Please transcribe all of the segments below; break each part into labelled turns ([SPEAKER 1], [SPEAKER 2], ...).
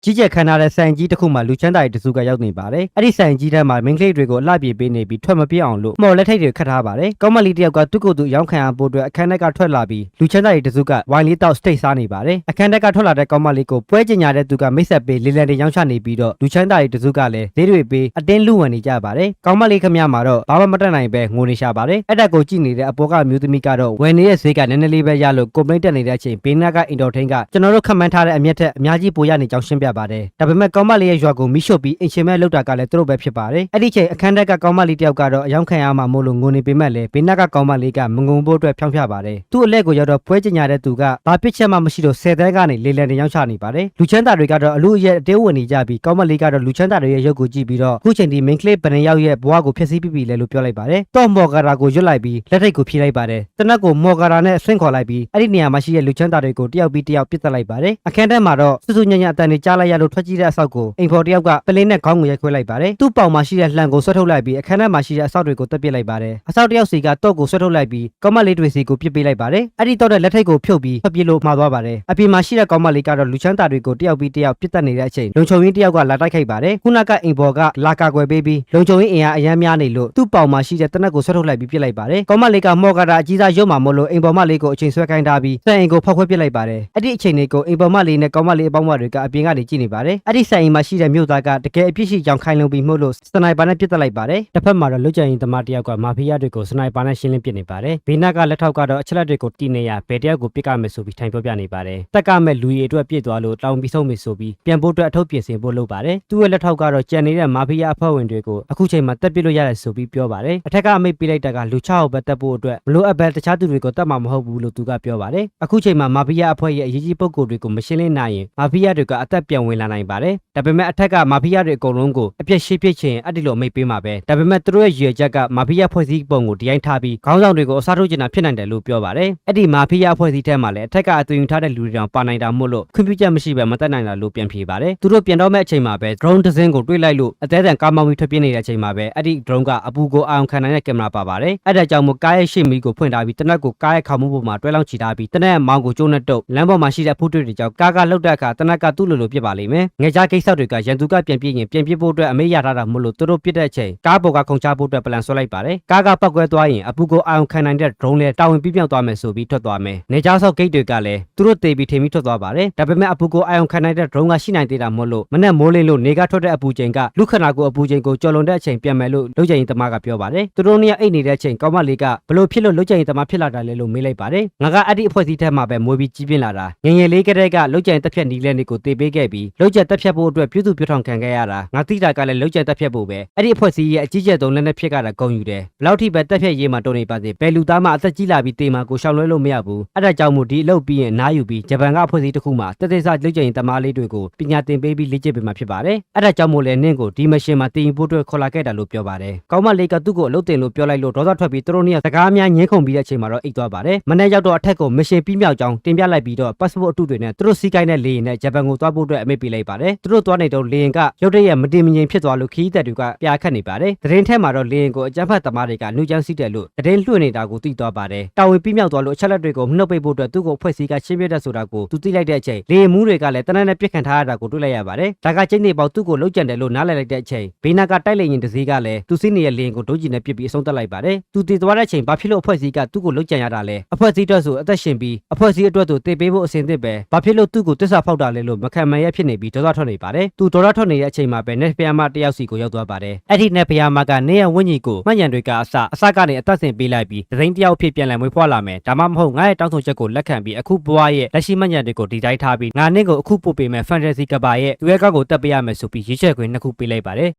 [SPEAKER 1] ကြီးကျယ်ခမ်းနားတဲ့ဆိုင်ကြီးတစ်ခုမှာလူချမ်းသာတွေတစုကရောက်နေပါတယ်။အဲ့ဒီဆိုင်ကြီးထဲမှာမိန်းကလေးတွေကိုအလှပြေပေးနေပြီးထွက်မပြေးအောင်လို့မော်လက်ထိတ်တွေခတ်ထားပါတယ်။ကောင်းမလေးတယောက်ကသူ့ကိုယ်သူရောင်းခံရဖို့အတွက်အခန်းထဲကထွက်လာပြီးလူချမ်းသာတွေတစုကဝိုင်လေးတောက်စတိတ်စားနေပါတယ်။အခန်းထဲကထွက်လာတဲ့ကောင်းမလေးကိုပွဲကျင်ညာတဲ့သူကမိတ်ဆက်ပေးလေလံတွေရောင်းချနေပြီးတော့လူချမ်းသာတွေတစုကလည်းဈေးတွေပေးအတင်းလူဝင်နေကြပါတယ်။ကောင်းမလေးခမရမှာတော့ဘာမှမတတ်နိုင်ပဲငိုနေရှာပါတယ်။အဲ့ဒါကိုကြည့်နေတဲ့အပေါ်ကမျိုးသမီးကတော့ဝယ်နေတဲ့ဈေးကနည်းနည်းလေးပဲရလို့ကွန်ပလိတ်တက်နေတဲ့အချိန်ဘေးနားကအင်တော်ထိန်ကကျွန်တော်တို့ခန့်မှန်းထားတဲ့အမျက်ထက်အများကြီးပိုရနေကြောင်းရှင်းပြပါတယ်။ဒါပေမဲ့ကောင်းမလေးရဲ့ရွာကိုမိရှုပ်ပြီးအင်ရှင်မဲ့လောက်တာကလည်းသူတို့ပဲဖြစ်ပါတယ်။အဲ့ဒီချိန်အခန်းထက်ကကောင်းမလေးတယောက်ကတော့အယောင်ခံရမှာမို့လို့ငိုနေပေမဲ့လည်းဘေးနားကကောင်းမလေးကမငုံဖို့အတွက်ဖြောင်းပြပါတယ်။သူ့အလက်ကိုရောက်တော့ပွဲကျင်ညာတဲ့သူကဘာပစ်ချက်မှမရှိတော့10တန်းကနေလေလံတွေရောင်းချနေပါတယ်။လူချမ်းသာတွေကတော့အလူအရက်အသေးဝင်နေကြပြီးကောင်းမလေးကတော့လူချမ်းသာတွေရဲ့ရုပ်ကိုကြည့်ပြီးတော့ခုချိန်ဒီမိန်းကလေးဗနင်ယောက်ရဲ့ဘဝကိုဖျက်ဆီးပြီးပြီလေလို့ပြောလိုက်ပါတယ်။တော့မော်ဂါရာကိုရွတ်လိုက်ပြီးလက်ထိတ်ကိုဖြေးလိုက်ပါတယ်။တနက်ကိုမော်ဂါရာနဲ့ဆင့်ခေါ်လိုက်ပြီးအဲ့ဒီနေရာမှာရှိတဲ့လူချမ်းသာတွေကိုတယောက်ပြီးတယောက်ပစ်တက်လိုက်ပါတယ်။အခန်းထဲမှာတော့စူးစူးညံ့ညံ့အတန်တွေကြားလိုက်ရလို့ထွက်ကြည့်တဲ့အဆောက်ကိုအိမ်ဖော်တယောက်ကပလင်းနဲ့ခေါင်းကိုရိုက်ခွဲလိုက်ပါတယ်။သူ့ပေါင်မှာရှိတဲ့လှံကိုဆွဲထုတ်လိုက်ပြီးအခန်းထဲမှာရှိတဲ့အဆောက်တွေကိုတက်ပစ်လိုက်ပါတယ်။အဆောက်တယောက်စီကတော့ကိုဆွဲထုတ်လိုက်ပြီးကောင်းမလေးတွေစီကိုပစ်ပေးလိုက်ပါတယ်။အဲ့ဒီတော့တဲ့လက်ထိတ်ကိုဖြုတ်ပြီးဖက်ပြေးလို့မှားသွားပါတယ်။အပြင်မှာရှိတဲ့ကောင်းမလေးကတော့လူချမ်းသာတွေကိုတယောက်ပြီးတယောက်ပစ်တက်နေတဲ့အချိန်လုံချုံရင်းတယောက်ကလာတိုက်ခိုက်ပါတယ်။ခုနကအိမ်ဖော်ကလာကာကွယ်ပေးပြီးလုံချုံရင်းအင်အားအယမ်းများနေလို့သူ့ပေါင်မှာရှိတဲ့တနက်ကိုဆွဲထုတ်လိုက်ပြီးပစ်လိုက်ပါတယ်။ကောင်းမလေးကမော်ဂါရာအကြီးစားရုပ်မှာမို့လို့အိမ်ပေါ်မလေးကိုအချိန်ဆွဲခိုင်းထားပြီးစံအိမ်ကိုဖောက်ခွဲပစ်လိုက်ပါတယ်။အဲ့ဒီအချိန်လေးကိုအိမ်ပေါ်မလေးနဲ့ကောင်းမလေးအပေါင်းမတွေကအပြင်ကနေကြည့်နေပါတယ်။အဲ့ဒီစံအိမ်မှာရှိတဲ့မြို့သားကတကယ်အပြစ်ရှိကြောင်ခိုင်လုံပြီးမို့လို့စနိုက်ပါနဲ့ပစ်တက်လိုက်ပါတယ်။တစ်ဖက်မှာတော့လွတ်ကျန်ရင်သမားတယောက်ကမာဖီးယားတွေကိုစနိုက်ပါနဲ့ရှင်းလင်းပစ်နေပါတယ်။ဘေးနားကလက်ထောက်ကတော့အချက်လက်တွေကိုတီးနေရဘယ်တယောက်ကိုပစ်ကမယ်ဆိုပြီးထိုင်ပြောပြနေပါတယ်။တက်ကမဲ့လူရီအတွက်ပြစ်သွားလို့တောင်ပြီးဆုံးပြီဆိုပြီးပြန်ဖို့အတွက်အထုပ်ပြင်ဆင်ဖို့လုပ်ပါတယ်။သူ့ရဲ့လက်ထောက်ကတော့ကြံနေတဲ့မာဖီးယားအဖွဲ့ဝင်တွေကိုအခုချိန်မှာတက်ပစ်လို့ရတယ်ဆိုပြီးပြောပါတယ်။အထက်ကအမိတ်ပေးလိုက်တာကလူ6ယောက်ပဲတက်ဖို့အတွက်မလို့အပ်ပဲတခြားသူတွေကိုတက်မှာမဟုတ်ဘူးလို့သူကပြောပါတယ်။အခုချိန်မှာမာဖီးယားအဖွဲ့ရဲ့အရေးကြီးပုဂ္ဂိုလ်တွေကိုမရှင်းလင်းနိုင်ရင်မာဖီးယားတွေကအသက်ပြန်ဝင်လာနိုင်ပါတယ်။ဒါပေမဲ့အထက်ကမာဖီးယားတွေအကုန်လုံးကိုအပြစ်ရှိပြစ်ချင်အဲ့ဒီလိုအမိတ်ပေးမှာပဲ။ဒါပေမဲ့သူတို့ရဲ့ရည်ရွယ်ချက်ကမာဖီးယားဖွဲ့စည်းပုံကိုတရားထားပြီးခေါင်းဆောင်တွေကိုအစားထိုးချင်တာဖြစ်နိုင်တယ်လို့ပြောပါတယ်။အဲ့ဒီမာဖီးယားဖွဲ့စည်းထဲမှာလည်းအထက်ကအသွင်ယူထားတဲ့လူတွေတောင်ပါနိုင်တာမို့လို့ခွင့်ပြုချက်မရှိပဲမတက်နိုင်တာလို့ပြန်ဖြေပါတယ်။သူတို့ပြန်တော့မဲ့အချိန်မှာပဲ drone တစ်စင်းကိုတွေးလိုက်လို့အသေးအံကားမောင်းပြီးထွက်ပြေးနေတဲ့အချိန်မှာပဲအဲ့ဒီ drone ကအပူကိုအာရုံခံနိုင်တဲ့ကင်မရာပါပါတယ်။အဲ့ဒါကြောင့်မို့ကားရဲ့ရှေ့မီးကိုဖွင့်ထားပြီးတနက်ကိုကားရဲ့ခေါင်းမိုးပေါ်မှာတွဲလောင်းချထားပြီးတနက်မောင်းကိုကျိုးနဲ့တုပ်လမ်းပေါ်မှာရှိတဲ့ဖုတ်တွေကြောင့်ကားကလှုပ်တဲ့အခါတနက်ကသူ့လိုပြစ်ပါလိမ့်မယ်။ငယ်ကြားကိစ္စတွေကရန်သူကပြန်ပြေးရင်ပြန်ပြေးဖို့အတွက်အမေးရထားတာမို့လို့သူတို့ပြစ်တဲ့အချိန်ကားပေါ်ကခုန်ချဖို့အတွက်ပလန်ဆွဲလိုက်ပါတယ်။ကားကပောက်ကွဲသွားရင်အပူကိုအာရုံခံနိုင်တဲ့ drone လည်းတာဝန်ပြီးပြောင်းသွားမယ်ဆိုပြီးထွက်သွားမယ်။နေကြားဆောက်ဂိတ်တွေကလည်းသူတို့တေးပြီးထိန်ပြီးထွက်သွားပါတယ်။ဒါပေမဲ့အပူကိုအာရုံခံနိုင်တဲ့ drone ကရှိနိုင်သေးတာမို့လို့မနဲ့မိုးလင်းလို့နေကထွက်တဲ့အပူချိန်ကလူခနာကိုအပူချိန်ကိုကျော်လွန်တဲ့အချိန်ပြန်မယ်လို့လုတ်ကျင်သမားကပြောပါတယ်။သူတို့နှစ်ယောက်အိတ်နေတဲ့အချိန်ကောင်းမလေးကဘလို့ဖြစ်လို့လုတ်ကျင်သမားဖြစ်လာတာလဲလို့မေးလိုက်ပါတယ်။ငါကအဲ့ဒီအဖွဲ့အစည်းထဲမှာပဲမွေးပြီးကြီးပြင်းလာတာငငယ်လေးကတည်းကလုတ်ကျင်တက်ဖြတ်နီလဲနေကိုတေးပေးခဲ့ပြီးလုတ်ကျင်တက်ဖြတ်ဖို့အတွက်ပြုစုပြောထောင်ခံခဲ့ရတာငါသိတာကလည်းလုတ်ကျင်တက်ဖြတ်ဖို့ပဲအဲ့ဒီအဖွဲ့အစည်းရဲ့အကြီးကျယ်ဆုံးလက်နက်ဖြစ်ကြတာဂုံယူတယ်ဘလောက်ထိပဲတက်ဖြတ်ရေးမှာတုံနေပါစေဘယ်လူသားမှအသက်ကြီးလာပြီးတေးမှာကိုရှောင်လွှဲလို့မရဘူးအဲ့ဒါကြောင့်မို့ဒီအလုပ်ပြီးရင်နားယူပြီးဂျပန်ကအဖွဲ့အစည်းတစ်ခုမှတက်တက်ဆလုတ်ကျင်သမားလေးတွေကိုပညာသင်ပေးပြီးလေ့ကျင့်ပေးမှာဖြစ်ပါတယ်အဲ့ဒါကြောင့်မို့လဲနင့်ကိုဒီမရှင်မှာတင်ယူဖို့အတွက်ခေါ်လာခဲ့တာလို့ပြောပါတယ်ကောင်းမလေးကသူ့ကိုအလုပ်တင်လို့ပြောလိုက်လို့ဒေါသထွက်ပြီးသူတို့နှစ်ယောက်စကားများငင်းခုန်ပြီးတဲ့အချိန်မှာတော့အိတ်သွားပါတယ်မနေ့ရောက်တော့အထက်ကိုမရှင်ပြီးမြောက်ကြောင်းတင်ပြလိုက်ပြီးတော့ passport အတုတွေနဲ့သူတို့စီးကိုင်းတဲ့လေယာဉ်နဲ့ဂျပန်ကိုသွားဖို့အတွက်အမိန့်ပေးလိုက်ပါတယ်သူတို့သွားနေတော့လေယာဉ်ကရုတ်တရက်မတင်မငြိမ်ဖြစ်သွားလို့ခီးသက်တွေကပြာခတ်နေပါတယ်သတင်းထဲမှာတော့လေယာဉ်ကိုအကြမ်းဖက်သမားတွေကနှုတ်ချမ်းစီးတယ်လို့သတင်းလွှင့်နေတာကိုသိသွားပါတယ်တာဝန်ပြီးမြောက်သွားလို့အချက်လက်တွေကိုနှုတ်ပိတ်ဖို့အတွက်သူ့ကိုဖွဲ့စည်းကရှင်းပြတဲ့ဆိုတာကိုသူသိလိုက်တဲ့အချိန်လေယာဉ်မှုတွေကလည်းတနက်နဲ့ပြစ်ခတ်ထားရတာကိုတွေ့လိုက်ရပါတယ်ဒါကကျင်းနေပေါသူ့ကိုလှုပ်ကြံတယ်လို့နားလည်လိုက်တဲ့အချိန်ဘေးနာကတိုက်လေရင်တစည်းကလည်းသူစီးနေတဲ့လေယာဉ်ကိုဒုကြီးနဲ့ပစ်ပြီးအဆုံးသတ်လိုက်ပါတယ်သူတည်သွားတဲ့အချိန်ဘာဖြစ်လို့အဖွဲ့အစည်းကသူ့ကိုလှုပ်ကြံရတာလဲအဖွဲ့အစည်းအတွက်ဆိုအသက်ရှင်ပြီးအဖွဲ့အစည်းအတွက်ဆိုတေပေးဖို့အစဉ်သစ်ပဲဘာဖြစ်လို့သူ့ကိုတစ္ဆာဖောက်တာလဲလို့မခံမရဖြစ်နေပြီးဒေါသထွက်နေပါတယ်သူဒေါသထွက်နေတဲ့အချိန်မှာပဲနယ်ဖျားမတယောက်စီကိုရောက်သွားပါတယ်အဲ့ဒီနယ်ဖျားမကနေရဝင်းကြီးကိုမှတ်ညံတွေကအစကနေအသက်ဆင်ပေးလိုက်ပြီးဒသိန်းတယောက်ဖြစ်ပြန်လည်မွေးဖွားလာမယ်ဒါမှမဟုတ်ငါရဲ့တောင်းဆိုချက်ကိုလက်ခံပြီးအခုဘွားရဲ့လက်ရှိမှတ်ညံတွေကိုဒီတိုင်းထားပြီးငါနင့်ကိုအခုပို့ပေးမယ်ဖန်တစီကဘာရဲ့သူရဲ့ကောက်ကိုတက်ပေးရမယ်ဆိုပြီးရေးချက်ခွင့်နှစ်ခုပေးလိုက်ပါတယ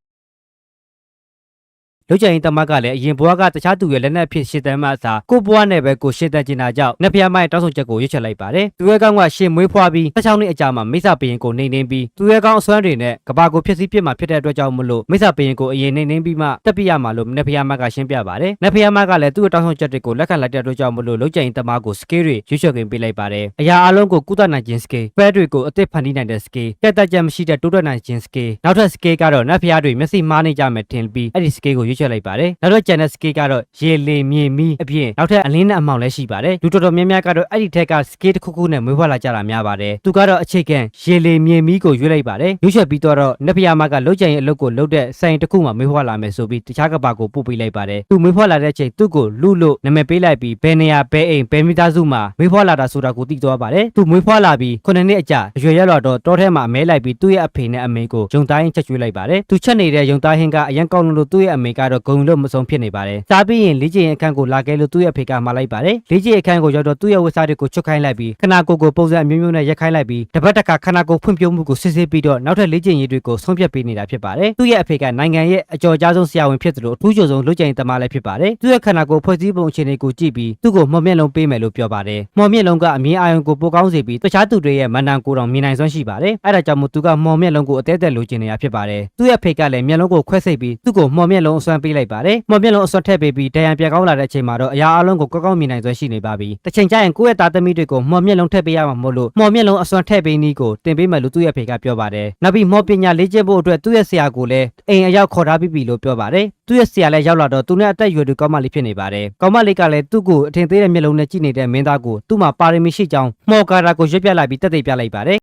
[SPEAKER 1] ်လုတ်ကျင်တမကလည်းအရင်ဘွားကတခြားသူရဲ့လက်နက်ဖြစ်ရှစ်တန်းမှအစားကိုဘွားနဲ့ပဲကိုရှစ်တန်းကျင်တာကြောင့်နှစ်ဖျားမိုက်တောင်းဆိုချက်ကိုရွေးချယ်လိုက်ပါတယ်သူရဲ့ကောင်းကရှင်းမွေးဖွားပြီး16နှစ်အကြာမှာမိစ္ဆာပရင်ကိုနှိမ့်နှင်းပြီးသူရဲ့ကောင်းအစွမ်းတွေနဲ့ကဘာကိုဖြစ်စီပြစ်မှာဖြစ်တဲ့အတွက်ကြောင့်မလို့မိစ္ဆာပရင်ကိုအရင်နှိမ့်နှင်းပြီးမှတက်ပြရမှာလို့နှစ်ဖျားမကရှင်းပြပါတယ်နှစ်ဖျားမကလည်းသူ့ရဲ့တောင်းဆိုချက်တွေကိုလက်ခံလိုက်တဲ့အတွက်ကြောင့်မလို့လုတ်ကျင်တမကိုစကေးတွေရွေးချယ်ခွင့်ပေးလိုက်ပါတယ်အရာအလုံးကိုကုသနိုင်ခြင်းစကေးဖဲတွေကိုအသစ်ဖန်တီးနိုင်တဲ့စကေးကက်တက်ချက်မရှိတဲ့တိုးတက်နိုင်ခြင်းစကေးနောက်ထပ်စကေးကတော့နှစ်ဖျားတွေမျက်စိမှားနေကြမယ်ထင်ပြီးအဲ့ဒီစကေးကို ရွေးချယ်လိုက်ပါတယ်နောက်တော့ကျန်တဲ့ skill ကတော့ရေလေမြေမီးအပြင်နောက်ထပ်အလင်းနဲ့အမောင်လည်းရှိပါတယ်လူတော်တော်များများကတော့အဲ့ဒီထက်က skill တစ်ခုခုနဲ့မွေးဖွားလာကြတာများပါတယ်သူကတော့အခြေခံရေလေမြေမီးကိုရွေးလိုက်ပါတယ်ရွေးချယ်ပြီးတော့နဖျားမကလုတ်ကြရင်အလုပ်ကိုလုပ်တဲ့ဆိုင်တစ်ခုမှမွေးဖွားလာမယ်ဆိုပြီးတခြားကဘာကိုပို့ပေးလိုက်ပါတယ်သူမွေးဖွားလာတဲ့အချိန်သူ့ကိုလူလို့နာမည်ပေးလိုက်ပြီးဘယ်နေရာဘယ်အိမ်ဘယ်မိသားစုမှာမွေးဖွားလာတာဆိုတာကိုသိသွားပါတယ်သူမွေးဖွားလာပြီး9နှစ်အကြာအရွယ်ရောက်တော့တောထဲမှာမဲလိုက်ပြီးသူ့ရဲ့အဖေနဲ့အမေကိုဂျုံသားရင်ချက်ကျွေးလိုက်ပါတယ်သူချက်နေတဲ့ဂျုံသားဟင်းကအရန်ကောင်းလို့သူ့ရဲ့အမေကတော့ဂုံလို့မဆုံးဖြစ်နေပါတယ်စားပြီးရင်လေ့ကျင့်အခန်းကိုလာခဲ့လို့သူ့ရဲ့အဖေကမှာလိုက်ပါတယ်လေ့ကျင့်အခန်းကိုရောက်တော့သူ့ရဲ့ဝတ်စားတွေကိုချွတ်ခိုင်းလိုက်ပြီးခနာကိုပုံစံအမျိုးမျိုးနဲ့ရက်ခိုင်းလိုက်ပြီးတပတ်တစ်ခါခနာကိုဖွင့်ပြမှုကိုစစ်ဆေးပြီးတော့နောက်ထပ်လေ့ကျင့်ရေးတွေကိုဆုံးဖြတ်ပေးနေတာဖြစ်ပါတယ်သူ့ရဲ့အဖေကနိုင်ငံရဲ့အကျော်ကြားဆုံးဆရာဝန်ဖြစ်သလိုအထူးကျော်ဆုံးလူ့ကျင်သမားလည်းဖြစ်ပါတယ်သူ့ရဲ့ခနာကိုဖွဲ့စည်းပုံအခြေအနေကိုကြည့်ပြီးသူ့ကိုမော်မျက်လုံးပေးမယ်လို့ပြောပါတယ်မော်မျက်လုံးကအမြင်အာရုံကိုပိုကောင်းစေပြီးတခြားသူတွေရဲ့မန္တန်ကိုယ်တော်မြင်နိုင်စွမ်းရှိပါတယ်အဲ့ဒါကြောင့်မို့သူကမော်မျက်လုံးကိုအသေးသက်လိုချင်နေတာဖြစ်ပါတယ်သူ့ရဲ့အဖေကလည်းမျက်လုံးကိုခွဲစိတ်ပြီးသူ့ကိုမော်မျက်လုံးအစွမ်းပေးလိုက်ပါတယ်မော်မျက်လုံးအစွမ်းထည့်ပေးပြီးဒဏ်ရာပြန်ကောင်းလာတဲ့အချိန်မှာတော့အရာအလုံးကိုကောက်ကောက်မြင်နိုင်စွမ်းရှိနေပါပြီတစ်ချိန်ကျရင်ကိုယ့်ရဲ့သားသမီးတွေကိုမော်မျက်လုံးထည့်ပေးရမှာမို့လို့မော်မျက်လုံးအစွမ်းထည့်ပေးနည်းကိုတင်ပေးမယ်လို့သူ့ရဲ့အဖေကပြောပါတယ်နောက်ပြီးမော်ပညာလေ့ကျင့်ဖို့အတွက်သူ့ရဲ့ဆရာကိုလည်းအိမ်အရောက်ခေါ်ထားပြီးပြီလို့ပြောပါတယ်သူ့ရဲ့ဆရာလည်းရောက်လာတော့သူနဲ့အသက်အရွယ်သူကောင်းမလေးဖြစ်နေပါတယ်ကောင်းမလေးကလည်းသူ့ကိုအထင်သေးတဲ့မျက်လုံးနဲ့ကြည့်နေတဲ့မင်းသားကိုသူ့မှာပါရမီရှိကြောင်းမော်ကာတာကိုရွတ်ပြလိုက်ပြီးတက်သိပြလိုက်ပါတ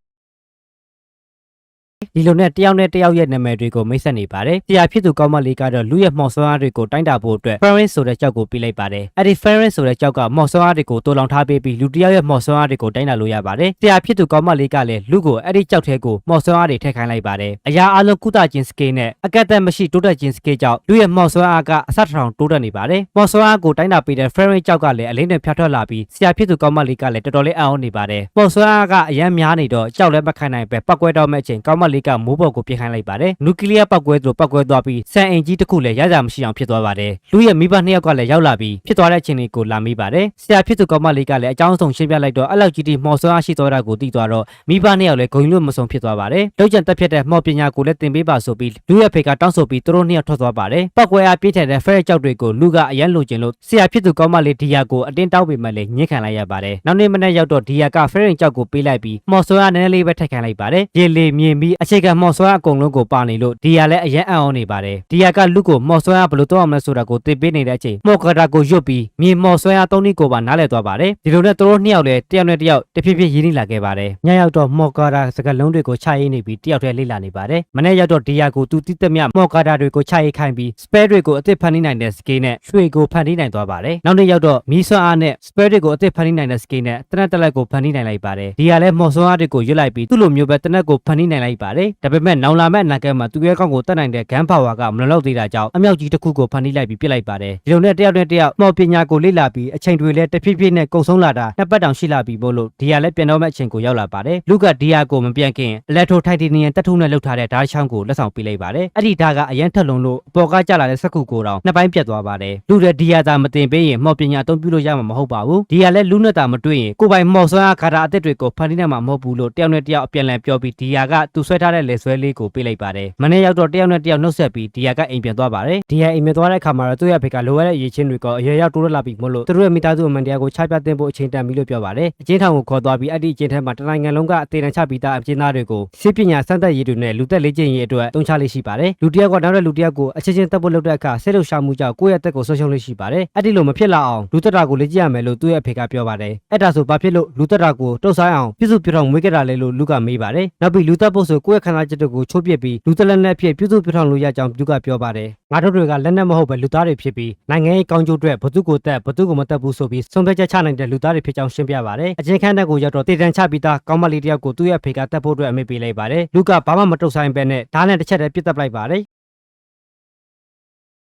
[SPEAKER 1] ယ်ဒီလိုနဲ့တယောက်နဲ့တယောက်ရဲ့နာမည်တွေကိုမိတ်ဆက်နေပါတယ်။တရားဖြစ်သူကောင်းမလေးကတော့လူရဲ့မှောင်ဆွမ်းအားတွေကိုတိုင်းတာဖို့အတွက် Ferris ဆိုတဲ့ကြောက်ကိုပေးလိုက်ပါတယ်။အဲ့ဒီ Ferris ဆိုတဲ့ကြောက်ကမှောင်ဆွမ်းအားတွေကိုတိုးလောင်ထားပေးပြီးလူတယောက်ရဲ့မှောင်ဆွမ်းအားတွေကိုတိုင်းတာလို့ရပါတယ်။တရားဖြစ်သူကောင်းမလေးကလည်းလူကိုအဲ့ဒီကြောက်ထဲကိုမှောင်ဆွမ်းအားတွေထည့်ခိုင်းလိုက်ပါတယ်။အရာအလုံးကုသခြင်း skill နဲ့အကန့်အသတ်မရှိတိုးတက်ခြင်း skill ကြောင့်လူရဲ့မှောင်ဆွမ်းအားကအဆထောင်တိုးတက်နေပါတယ်။မှောင်ဆွမ်းအားကိုတိုင်းတာပေးတဲ့ Ferris ကြောက်ကလည်းအလင်းနဲ့ဖြတ်ထွက်လာပြီးဆရာဖြစ်သူကောင်းမလေးကလည်းတော်တော်လေးအံ့ဩနေပါတယ်။မှောင်ဆွမ်းအားကအရန်များနေတော့ကြောက်လည်းမခံနိုင်ပဲပောက်ကွဲတော့မဲ့အချိန်ကောင်းမလေးကမိုးပေါ်ကိုခိုင်းလိုက်ပါတယ်နျူကလ িয়ার ပောက်ကွဲသလိုပောက်ကွဲသွားပြီးစံအိမ်ကြီးတစ်ခုလည်းရကြမရှိအောင်ဖြစ်သွားပါတယ်လူရဲ့မိဘနှစ်ယောက်ကလည်းရောက်လာပြီးဖြစ်သွားတဲ့အချိန်လေးကိုလာမိပါတယ်ဆရာဖြစ်သူကောင်းမလေးကလည်းအကြောင်းဆုံးရှင်းပြလိုက်တော့အဲ့လောက်ကြီးတိမှော်ဆွမ်းအားရှိသွားတာကိုသိသွားတော့မိဘနှစ်ယောက်လည်းဂုဏ်လို့မဆုံးဖြစ်သွားပါတယ်လောက်ကျန်တက်ဖြစ်တဲ့မှော်ပညာကိုလည်းသင်ပေးပါဆိုပြီးလူရဲ့ဖေကတောင်းဆိုပြီးသူတို့နှစ်ယောက်ထွက်သွားပါတယ်ပောက်ကွဲအားပြည့်ထန်တဲ့ဖဲကြောက်တွေကိုလူကအရန်လိုချင်လို့ဆရာဖြစ်သူကောင်းမလေးဒီယာကိုအတင်းတောက်ပေမဲ့လည်းညှစ်ခံလိုက်ရပါတယ်နောက်နေ့မနေ့ရောက်တော့ဒီယာကဖဲရင်ကြောက်ကိုပေးလိုက်ပြီးမှော်ဆွမ်းအားနည်းနည်းလေးပဲထည့်ခံလိုက်ပါတယ်ရေလေမြင်ပြီးအခြေခံမှော်ဆွမ်းအားအကုန်လုံးကိုပါနေလို့ဒီယာလည်းအရန်အံ့ဩနေပါတယ်ဒီယာကလူကိုမှော်ဆွမ်းအားဘယ်လိုတော့အောင်လဲဆိုတာကိုသိပေးနေတဲ့အချိန်မှော်ကတာကိုရွတ်ပြီးမြေမှော်ဆွမ်းအားသုံးနည်းကိုပါနားလည်သွားပါတယ်ဒီလိုနဲ့သူတို့နှစ်ယောက်လည်းတယောက်နဲ့တယောက်တဖြည်းဖြည်းရင်းနှီးလာခဲ့ပါတယ်ညရောက်တော့မှော်ကတာစကလုံးတွေကိုချရေးနေပြီးတယောက်တည်းလေ့လာနေပါတယ်မနေ့ရောက်တော့ဒီယာကိုသူတိတက်မြမှော်ကတာတွေကိုချရေးခိုင်းပြီး spare တွေကိုအသစ်ဖန်တီးနိုင်တဲ့ skill နဲ့ရွှေကိုဖန်တီးနိုင်သွားပါတယ်နောက်နေ့ရောက်တော့မီးဆွမ်းအားနဲ့ spare တွေကိုအသစ်ဖန်တီးနိုင်တဲ့ skill နဲ့တနက်တက်လက်ကိုဖန်တီးနိုင်လိုက်ပါတယ်ဒီယာလည်းမှော်ဆွမ်းအားတွေကိုရွတ်လိုက်ပြီးသူ့လိုမျိုးပဲတနက်ကိုဖန်တီးနိုင်လိုက်ပါတယ်ဒါပေမဲ့နောင်လာမဲ့အနာဂတ်မှာသူရဲ့ကောင်းကိုတတ်နိုင်တဲ့ gun power ကမလုံလောက်သေးတာကြောင့်အမြောက်ကြီးတစ်ခုကိုဖန်တီးလိုက်ပြီးပြစ်လိုက်ပါတယ်ဒီလိုနဲ့တယောက်နဲ့တယောက်မှော်ပညာကိုလေ့လာပြီးအချိန်တွေလည်းတဖြည်းဖြည်းနဲ့ကုန်ဆုံးလာတာနှစ်ပတ်တောင်ရှိလာပြီမို့လို့ဒီယာလည်းပြန်တော့မဲ့အချိန်ကိုရောက်လာပါတယ်လူကဒီယာကိုမပြန်ခင်အလက်ထိုထိုက်တီနီယန်တက်ထုံးနဲ့လှုပ်ထားတဲ့ဓာတ်ချောင်းကိုလက်ဆောင်ပေးလိုက်ပါတယ်အဲ့ဒီဓာတ်ကအရန်ထက်လုံးလို့အပေါ်ကကျလာတဲ့စက္ကူကိုတောင်နှစ်ပိုင်းပြတ်သွားပါတယ်လူတဲ့ဒီယာသာမတင်ပေးရင်မှော်ပညာအသုံးပြုလို့ရမှာမဟုတ်ပါဘူးဒီယာလည်းလူနဲ့တာမတွေ့ရင်ကိုပိုင်မှော်ဆွမ်းအားခါတာအသက်တွေကိုဖန်တီးနိုင်မှာမဟုတ်ဘူးလို့တယောက်နဲ့တယောက်အပြန်လည်ပြောပြီးဒီယာကသူဆွဲထားတဲ့လက်ဆွဲလေးကိုပေးလိုက်ပါတယ်မနေ့ရောက်တော့တယောက်နဲ့တယောက်နှုတ်ဆက်ပြီးဒီယာကအိမ်ပြန်သွားပါတယ်ဒီယာအိမ်ပြန်သွားတဲ့အခါမှာတော့သူ့ရဲ့ဖေကလိုရတဲ့အရေးချင်းတွေကအရွယ်ရောက်တိုးတက်လာပြီးမို့လို့သူတို့ရဲ့မိသားစုအမှန်တရားကိုချပြတင်ဖို့အချိန်တန်ပြီလို့ပြောပါတယ်အချင်းထောင်ကိုခေါ်သွားပြီးအဲ့ဒီအချင်းထဲမှာတနိုင်ငံလုံးကအသေးတန်ချပြီးသားအချင်းသားတွေကိုစစ်ပညာစမ်းသပ်ရေးတွေနဲ့လူသက်လေ့ကျင့်ရေးအတွက်တုံးချလေးရှိပါတယ်လူတစ်ယောက်ကနောက်တဲ့လူတစ်ယောက်ကိုအချင်းချင်းတက်ဖို့လုပ်တဲ့အခါဆဲလို့ရှာမှုကြောင့်ကိုယ့်ရဲ့အသက်ကိုဆုံးရှုံးလေးရှိပါတယ်အဲ့ဒီလိုမဖြစ်လာအောင်လူသက်တာကိုလေ့ကျင့်ရမယ်လို့သူ့ရဲ့ဖေကပြောပါတယ်အဲ့ဒါဆိုဘာဖြစ်လို့လူသက်တာကိုတုတ်ဆိုင်အောင်ပြည့်စုံပြထောင်မွေးခဲ့တာလဲလို့လူကမေးပါတယ်နောက်ပြီးလူသက်ဖို့ဆိုကိုယ့်ရဲ့ခန္ဓာချက်တွေကိုချိုးပစ်ပြီးလူသက်လက်နဲ့အဖြစ်ပြည့်စုံပြထောင်လို့ရကြောင်းလူကပြောပါတယ်ငါတို့တွေကလက်နက်မဟုတ်ပဲလူသားတွေဖြစ်ပြီးနိုင်ငံရေးကောင်းကျိုးအတွက်ဘသူကိုတက်ဘသူကိုမတက်ဘူးဆိုပြီးဆုံးဖြတ်ချက်ချနိုင်တဲ့လူသားတွေဖြစ်ကြောင်းရှင်းပြပါတယ်အချင်းခန်းတက်ကိုရောက်တော့တည်တံချပြီးသားကောင်းမလေးတယောက်ကိုသူ့ရဲ့ဖေကတက်ဖို့အတွက်အမိပေးလိုက်ပါတယ်လူကဘာမှမတုတ်ဆိုင်ပဲနဲ့ဓာတ်နဲ့တစ်ချက်တည်းပြစ်တက်လိုက်ပါတယ်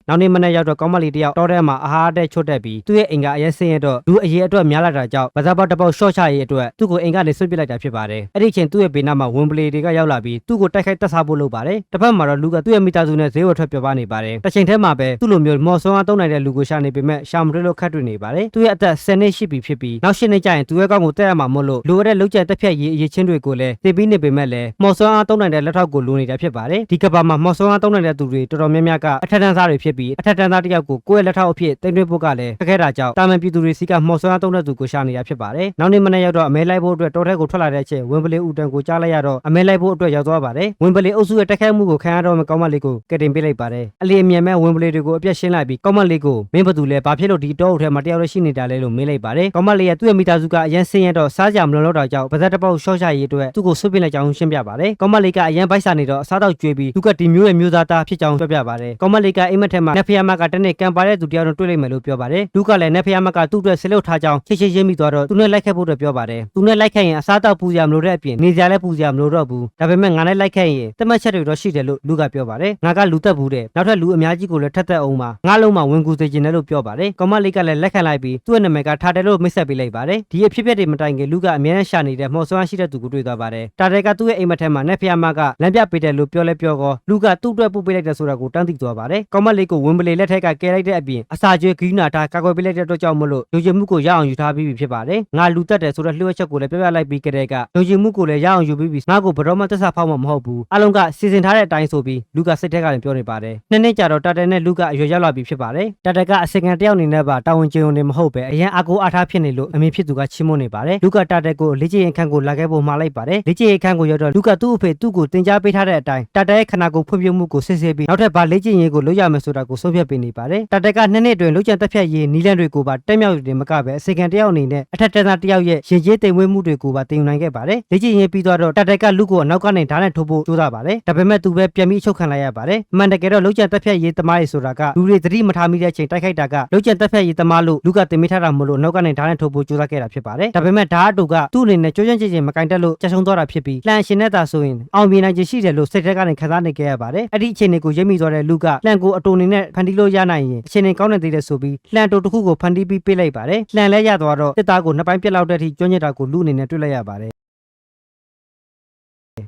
[SPEAKER 1] နောက်နေ့မနေ့ရောက်တော့ကောင်းမလေးတယောက်တောထဲမှာအာဟာရတဲ့ချွတ်တက်ပြီးသူ့ရဲ့အိမ်ကအရက်ဆင်းရတော့လူအရေးအတွက်များလာတာကြောင့်ဗဇာပေါက်တစ်ပေါက်ရှော့ချရေးအတွက်သူ့ကိုအိမ်ကနေဆွတ်ပစ်လိုက်တာဖြစ်ပါတယ်အဲ့ဒီချိန်သူ့ရဲ့ဘေးနားမှာဝင်ပလေတွေကရောက်လာပြီးသူ့ကိုတိုက်ခိုက်တက်စားဖို့လုပ်ပါတယ်တစ်ဖက်မှာတော့လူကသူ့ရဲ့မိသားစုနဲ့ဈေးဝယ်ထွက်ပြောပါနေပါတယ်တစ်ချိန်ထဲမှာပဲသူ့လိုမျိုးမော်ဆွမ်းအားသုံးနိုင်တဲ့လူကိုရှာနေပေမဲ့ရှာမတွေ့လို့ခက်တွေ့နေပါတယ်သူ့ရဲ့အသက်10နှစ်ရှိပြီဖြစ်ပြီးနောက်10နှစ်ကျရင်သူ့ရဲ့ကောင်းကိုတက်ရမှာမို့လို့လိုရတဲ့လုံကျန်တက်ဖြတ်ရေးအရေးချင်းတွေကိုလည်းသိပြီးနေပေမဲ့လည်းမော်ဆွမ်းအားသုံးနိုင်တဲ့လက်ထောက်ကိုလိုနေတာဖြစ်ပါတယ်ဒီကဘာမှာမော်ဆွမ်းအားသုံးနိုင်တဲ့သူတွေတော်တော်များများကအထက်တန်းစားတွေဖြစ် ပြီးအထက်တန်းသားတစ်ယောက်ကိုကိုယ့်ရဲ့လက်ထောက်အဖြစ်တင်သွင်းဖို့ကလည်းခက်ခဲတာကြောင့်တာမန်ပြည်သူတွေစီကမှော်ဆွမ်းအားသုံးတဲ့သူကိုရှာနေတာဖြစ်ပါတယ်။နောက်နေ့မနေ့ရောက်တော့အမဲလိုက်ဖို့အတွက်တောထဲကိုထွက်လာတဲ့အချိန်ဝင်းပလီဦးတန်ကိုကြားလိုက်ရတော့အမဲလိုက်ဖို့အတွက်ရောက်သွားပါတယ်။ဝင်းပလီအုပ်စုရဲ့တိုက်ခိုက်မှုကိုခံရတော့မှကောင်းမလေးကိုကယ်တင်ပေးလိုက်ပါတယ်။အလီအမြန်မဲ့ဝင်းပလီတွေကိုအပြတ်ရှင်းလိုက်ပြီးကောင်းမလေးကိုမင်းဘသူလဲဘာဖြစ်လို့ဒီတောအုပ်ထဲမှာတယောက်တည်းရှိနေတာလဲလို့မေးလိုက်ပါတယ်။ကောင်းမလေးကသူ့ရဲ့မိသားစုကအရန်ဆင်းရဲတော့စားကြမလုံတော့တာကြောင့်ပါဇက်တစ်ပေါက်ရှော့ချရေးအတွက်သူ့ကိုဆွပြစ်လိုက်ကြောင်းရှင်းပြပါတယ်။ကောင်းမလေးကအရန်ပိုက်စာနေတော့အစားတော့ကျွေးပြီးသူကဒီမျိုးရဲ့မျိုးသားသားဖြစ်ကြောင်းပြောပြပါတယ်။ကောင်းမလေးကအိမ်မက်ထဲမှာနက်ဖျားမကတနေ့ကံပါတဲ့သူတယောက်တော့တွေ့လိုက်မယ်လို့ပြောပါတယ်။လူကလည်းနက်ဖျားမကသူ့အတွက်ဆစ်လုတ်ထားကြောင်းချစ်ရင်းမိသွားတော့သူနဲ့လိုက်ခဲ့ဖို့အတွက်ပြောပါတယ်။သူနဲ့လိုက်ခဲ့ရင်အစားတော့ပူစရာမလိုတဲ့အပြင်နေစရာလည်းပူစရာမလိုတော့ဘူး။ဒါပေမဲ့ငါနဲ့လိုက်ခဲ့ရင်တမတ်ချက်တွေတော့ရှိတယ်လို့လူကပြောပါတယ်။ငါကလူသက်ဘူးတဲ့နောက်ထပ်လူအများကြီးကိုလည်းထက်သက်အောင်ပါငါလုံးမှာဝင်ကူစေချင်တယ်လို့ပြောပါတယ်။ကောင်းမလေးကလည်းလက်ခံလိုက်ပြီးသူ့ရဲ့နာမည်ကထားတယ်လို့မိတ်ဆက်ပေးလိုက်ပါတယ်။ဒီအဖြစ်အပျက်တွေမတိုင်ခင်လူကအမြဲတမ်းရှာနေတဲ့မော်ဆွမ်းရှိတဲ့သူကိုတွေ့သွားပါတယ်။တာတယ်ကသူ့ရဲ့အိမ်မက်ထဲမှာနက်ဖျားမကလမ်းပြပေးတယ်လို့ပြောလဲပြောကောလူကသူ့အတွက်ပို့ပေးလိုက်တယ်ဆိုတာကိုတန်းသိသွားပါတယ်။ကောင်းမလေးကိုဝင်းပလီလက်ထက်ကကဲလိုက်တဲ့အပြင်အစာကျွေးဂီးနာထားကာကွယ်ပေးလိုက်တဲ့အတွက်ကြောင့်မလို့လူကျင်မှုကိုရအောင်ယူထားပြီးပြီဖြစ်ပါတယ်။ငါလူသက်တယ်ဆိုတော့လျှို့ဝှက်ချက်ကိုလည်းပြပြလိုက်ပြီးကြတဲ့ကလူကျင်မှုကိုလည်းရအောင်ယူပြီးပြီငါကိုဘရောမသက်စာဖောက်မှမဟုတ်ဘူးအလုံးကစီစဉ်ထားတဲ့အတိုင်းဆိုပြီးလူကစိတ်ထက်ကလည်းပြောနေပါတယ်။နှစ်နှစ်ကြာတော့တာတယ်နဲ့လူကအရွယ်ရောက်လာပြီဖြစ်ပါတယ်။တာတယ်ကအစင်ကန်တယောက်အနေနဲ့ပါတာဝန်ကျုံနေမဟုတ်ပဲအရင်အကိုအားထားဖြစ်နေလို့အမေဖြစ်သူကချီးမွမ်းနေပါတယ်။လူကတာတယ်ကိုလေ့ကျင့်ရေးခန်းကိုလာခဲ့ဖို့မှာလိုက်ပါတယ်။လေ့ကျင့်ရေးခန်းကိုရောက်တော့လူကသူ့အဖေသူ့ကိုတင် ကြားပေးထားတဲ့အတိုင်းတာတက်ရဲ့ခန္ဓာကိုယ်ဖွံ့ဖြိုးမှုကိုစစ်ဆေးပြီးနောက်ထပ်ဗာလေ့ကျင့်ရေးကိုလုပ်ရမယ်ဆိုတာကိုဆုံးဖြတ်ပေးနေပါတယ်တာတက်က2နှစ်အတွင်းလုပ်ကြံတက်ဖြတ်ရေးနီးလန်းတွေကိုပါတက်မြောက်တယ်မကပဲအစီကံတယောက်အနေနဲ့အထက်တန်းသားတယောက်ရဲ့ရင်ကျေးတိမ်မွေးမှုတွေကိုပါတင်ယူနိုင်ခဲ့ပါတယ်လေ့ကျင့်ရေးပြီးတော့တာတက်ကလူကိုအနောက်ကနေဓာတ်နဲ့ထိုးဖို့ကြိုးစားပါတယ်ဒါပေမဲ့သူပဲပြန်ပြီးအချုပ်ခံလိုက်ရပါတယ်အမှန်တကယ်တော့လုပ်ကြံတက်ဖြတ်ရေးသမားတွေဆိုတာကလူတွေသတိမထားမိတဲ့အချိန်တိုက်ခိုက်တာကလုပ်ကြံတက်ဖြတ်ရေးသမားလို့လူကတင်မိထားတာမလို့အနောက်ကနေဓာတ်နဲ့ထိုးဖို့ကြိုးစားခဲ့တာဖြစ်ပါတယ်ဒါပေမဲ့ဓာတ်အတူကသူ့အနေနဲ့ကြိုးချင်ချင်မကင်တက်လို့ချက်ဆုံးသွားတာဖြစ်ပြီးလှန်ရှင်နဲ့သာဆိုရင်အောင်မြင်နိုင်ခြင်းရှိတယ်လို့စိတ်ထဲကနေခံစားနေခဲ့ရပါတယ်အဲ့ဒီအချိန်တွေကိုရိပ်မိသွားတဲ့လူကလှန်ကိုအတူအနေနဲ့ဖန်တီးလို့ရနိုင်ရင်အချိန်နဲ့ကောင်းနေသေးတယ်ဆိုပြီးလှန်တူတစ်ခုကိုဖန်တီးပြီးပေးလိုက်ပါတယ်လှန်လဲရသွားတော့တစ်သားကိုနှစ်ပိုင်းပြက်လောက်တဲ့အထိကျွမ်းကျင်တာကိုလူအနေနဲ့တွေ့လိုက်ရပါတယ်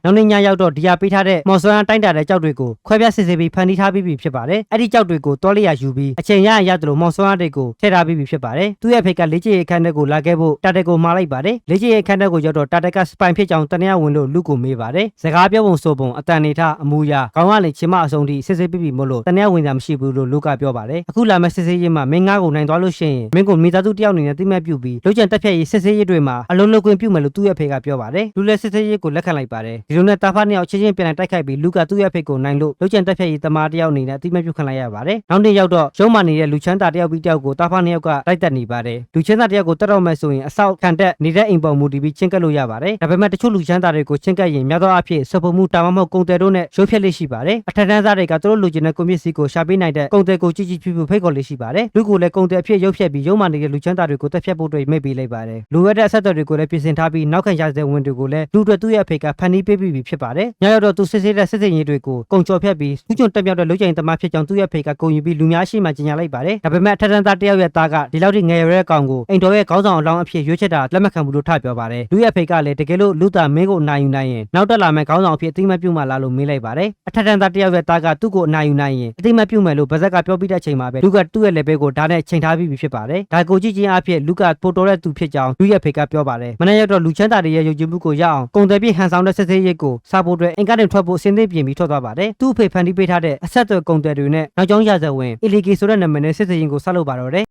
[SPEAKER 1] နောက်နေ့ညရောက်တော့ဒီဟာပေးထားတဲ့မော်ဆွမ်းတိုင်းတာတဲ့ကြောက်တွေကိုခွဲပြားစစ်ဆေးပြီးဖန်တီးထားပြီးပြီဖြစ်ပါတယ်အဲ့ဒီကြောက်တွေကိုတောလျာယူပြီးအချိန်ရရသလိုမော်ဆွမ်းတွေကိုထည့်ထားပြီးပြီဖြစ်ပါတယ်သူ့ရဲ့ဖေကလေ့ကျင့်ရေးခန်းထဲကိုလာခဲ့ဖို့တာတက်ကိုမှားလိုက်ပါတယ်လေ့ကျင့်ရေးခန်းထဲကိုရောက်တော့တာတက်ကစပိုင်ဖြစ်ကြောင်းတနည်းဝင်လို့လူကိုမေးပါတယ်စကားပြောပုံဆိုပုံအတန်နေထအမူအရာခေါင်းကနေချင်းမအစုံထိစစ်ဆေးပြီးပြီမို့လို့တနည်းဝင်တာမရှိဘူးလို့လူကပြောပါတယ်အခုလာမဲ့စစ်ဆေးရေးမှာမင်းငါးကိုနိုင်သွားလို့ရှိရင်မင်းကိုမိသားစုတယောက်အနေနဲ့တိမဲ့ပြုပြီးလူကျန်တက်ဖြတ်ရေးစစ်ဆေးရေးတွေမှာအလုံးလုံးကွင်းပြုမယ်လို့သူ့ရဲ့ဖေကပြောပါတယ်လူလည်းစစ်ဆေးရေးကိုလက်ခံလိုက်ပါတယ်ဒီလိုနဲ့တာဖာနှစ်ယောက်ချင်းပြန်တိုက်ခိုက်ပြီးလူကသူ့ရဲ့ဖိတ်ကိုနိုင်လို့လုတ်ကျန်တက်ဖြတ်ရေးတမားတယောက်အနေနဲ့အတိမတ်ပြုခံလိုက်ရပါတယ်။နောက်နေ့ရောက်တော့ရုံးမာနေတဲ့လူချမ်းသာတယောက်ပြီးတယောက်ကိုတာဖာနှစ်ယောက်ကလိုက်တက်နေပါတယ်။လူချမ်းသာတယောက်ကိုတက်တော့မယ်ဆိုရင်အဆောက်ခံတက်နေတဲ့အိမ်ပေါ်မူတည်ပြီးချင်းကပ်လို့ရပါတယ်။ဒါပေမဲ့တချို့လူချမ်းသာတွေကိုချင်းကပ်ရင်များသောအားဖြင့်စပုံမှုတာမမဟုတ်ကုန်တယ်တို့နဲ့ရုပ်ဖြက်လေးရှိပါတယ်။အထက်တန်းသားတွေကသူတို့လူချင်းတဲ့ကွန်ပစ္စည်းကိုရှာပေးနိုင်တဲ့ကုန်တယ်ကိုကြီးကြီးဖြူဖြူဖိတ်ခေါ်လေးရှိပါတယ်။လူကိုလည်းကုန်တယ်အဖြစ်ရုပ်ဖြက်ပြီးရုံးမာနေတဲ့လူချမ်းသာတွေကိုတက်ဖြတ်ဖို့အတွက်မိတ်ပေးလိုက်ပါတယ်။လူရတဲ့အဆက်အသွယ်တွေကိုလည်းပြင်ဆင်ထားပြီးနောက်ခံရတဲ့ဝင်တွေကိုလည်းလူတွေသူ့ရဲ့အဖေကဖန်တီးပေးပြီးဖြစ်ပါတယ်။ညရောက်တော့သူစစ်စစ်တဲ့စစ်စစ်ရေးတွေကိုကုံချော်ဖြတ်ပြီးသူ့ကျွန်းတက်မြောက်တဲ့လူကျိန်သမားဖြစ်ကြောင်းသူ့ရဲ့ဖေကဂုဏ်ယူပြီးလူများရှိမှကြေညာလိုက်ပါတယ်။ဒါပေမဲ့ထထန်သားတယောက်ရဲ့သားကဒီလောက်ထိငယ်ရတဲ့ကောင်ကိုအိမ်တော်ရဲ့ခေါင်းဆောင်အလောင်းအဖြစ်ရွေးချယ်တာလက်မခံဘူးလို့ထပြောပါတယ်။လူရဲ့ဖေကလည်းတကယ်လို့လူသားမင်းကိုအနိုင်ယူနိုင်ရင်နောက်တက်လာမယ့်ခေါင်းဆောင်အဖြစ်အသိမှတ်ပြုမှလားလို့မေးလိုက်ပါတယ်။အထထန်သားတယောက်ရဲ့သားကသူ့ကိုအနိုင်ယူနိုင်ရင်အသိမှတ်ပြုမယ်လို့ဗဇက်ကပြောပြီးတဲ့အချိန်မှာပဲလူကသူ့ရဲ့လက်ဘဲကိုဓာတ်နဲ့ချိန်ထားပြီးဖြစ်ပါတယ်။ဒါကိုကြည့်ချင်းအဖြစ်လူကပိုတော်တဲ့သူဖြစ်ကြောင်းလူရဲ့ဖေကပြောပါတယ်။မနေ့ရက်တော့လူချမ်းသာတွေရဲ့ယုံကြည်မှုကိုရအောင်ကုန်တယ်ပြည့်ဟန်ဆောင်တဲ့စစ်ဆေးရေးကိုစားဖို့အတွက်အင်ကားနဲ့ထွက်ဖို့အစင်းသိပြင်ပြီးထွက်သွားပါတယ်။သူ့ဖေဖန်တီးပေးထားတဲ့အဆက်အသွယ်ကုန်တယ်တွေနဲ့နောက်ကျောင်းရဇဝင် ILG ဆိုတဲ့နာမည်နဲ့စစ်စရင်ကိုဆက်လုပ်ပါတော့တယ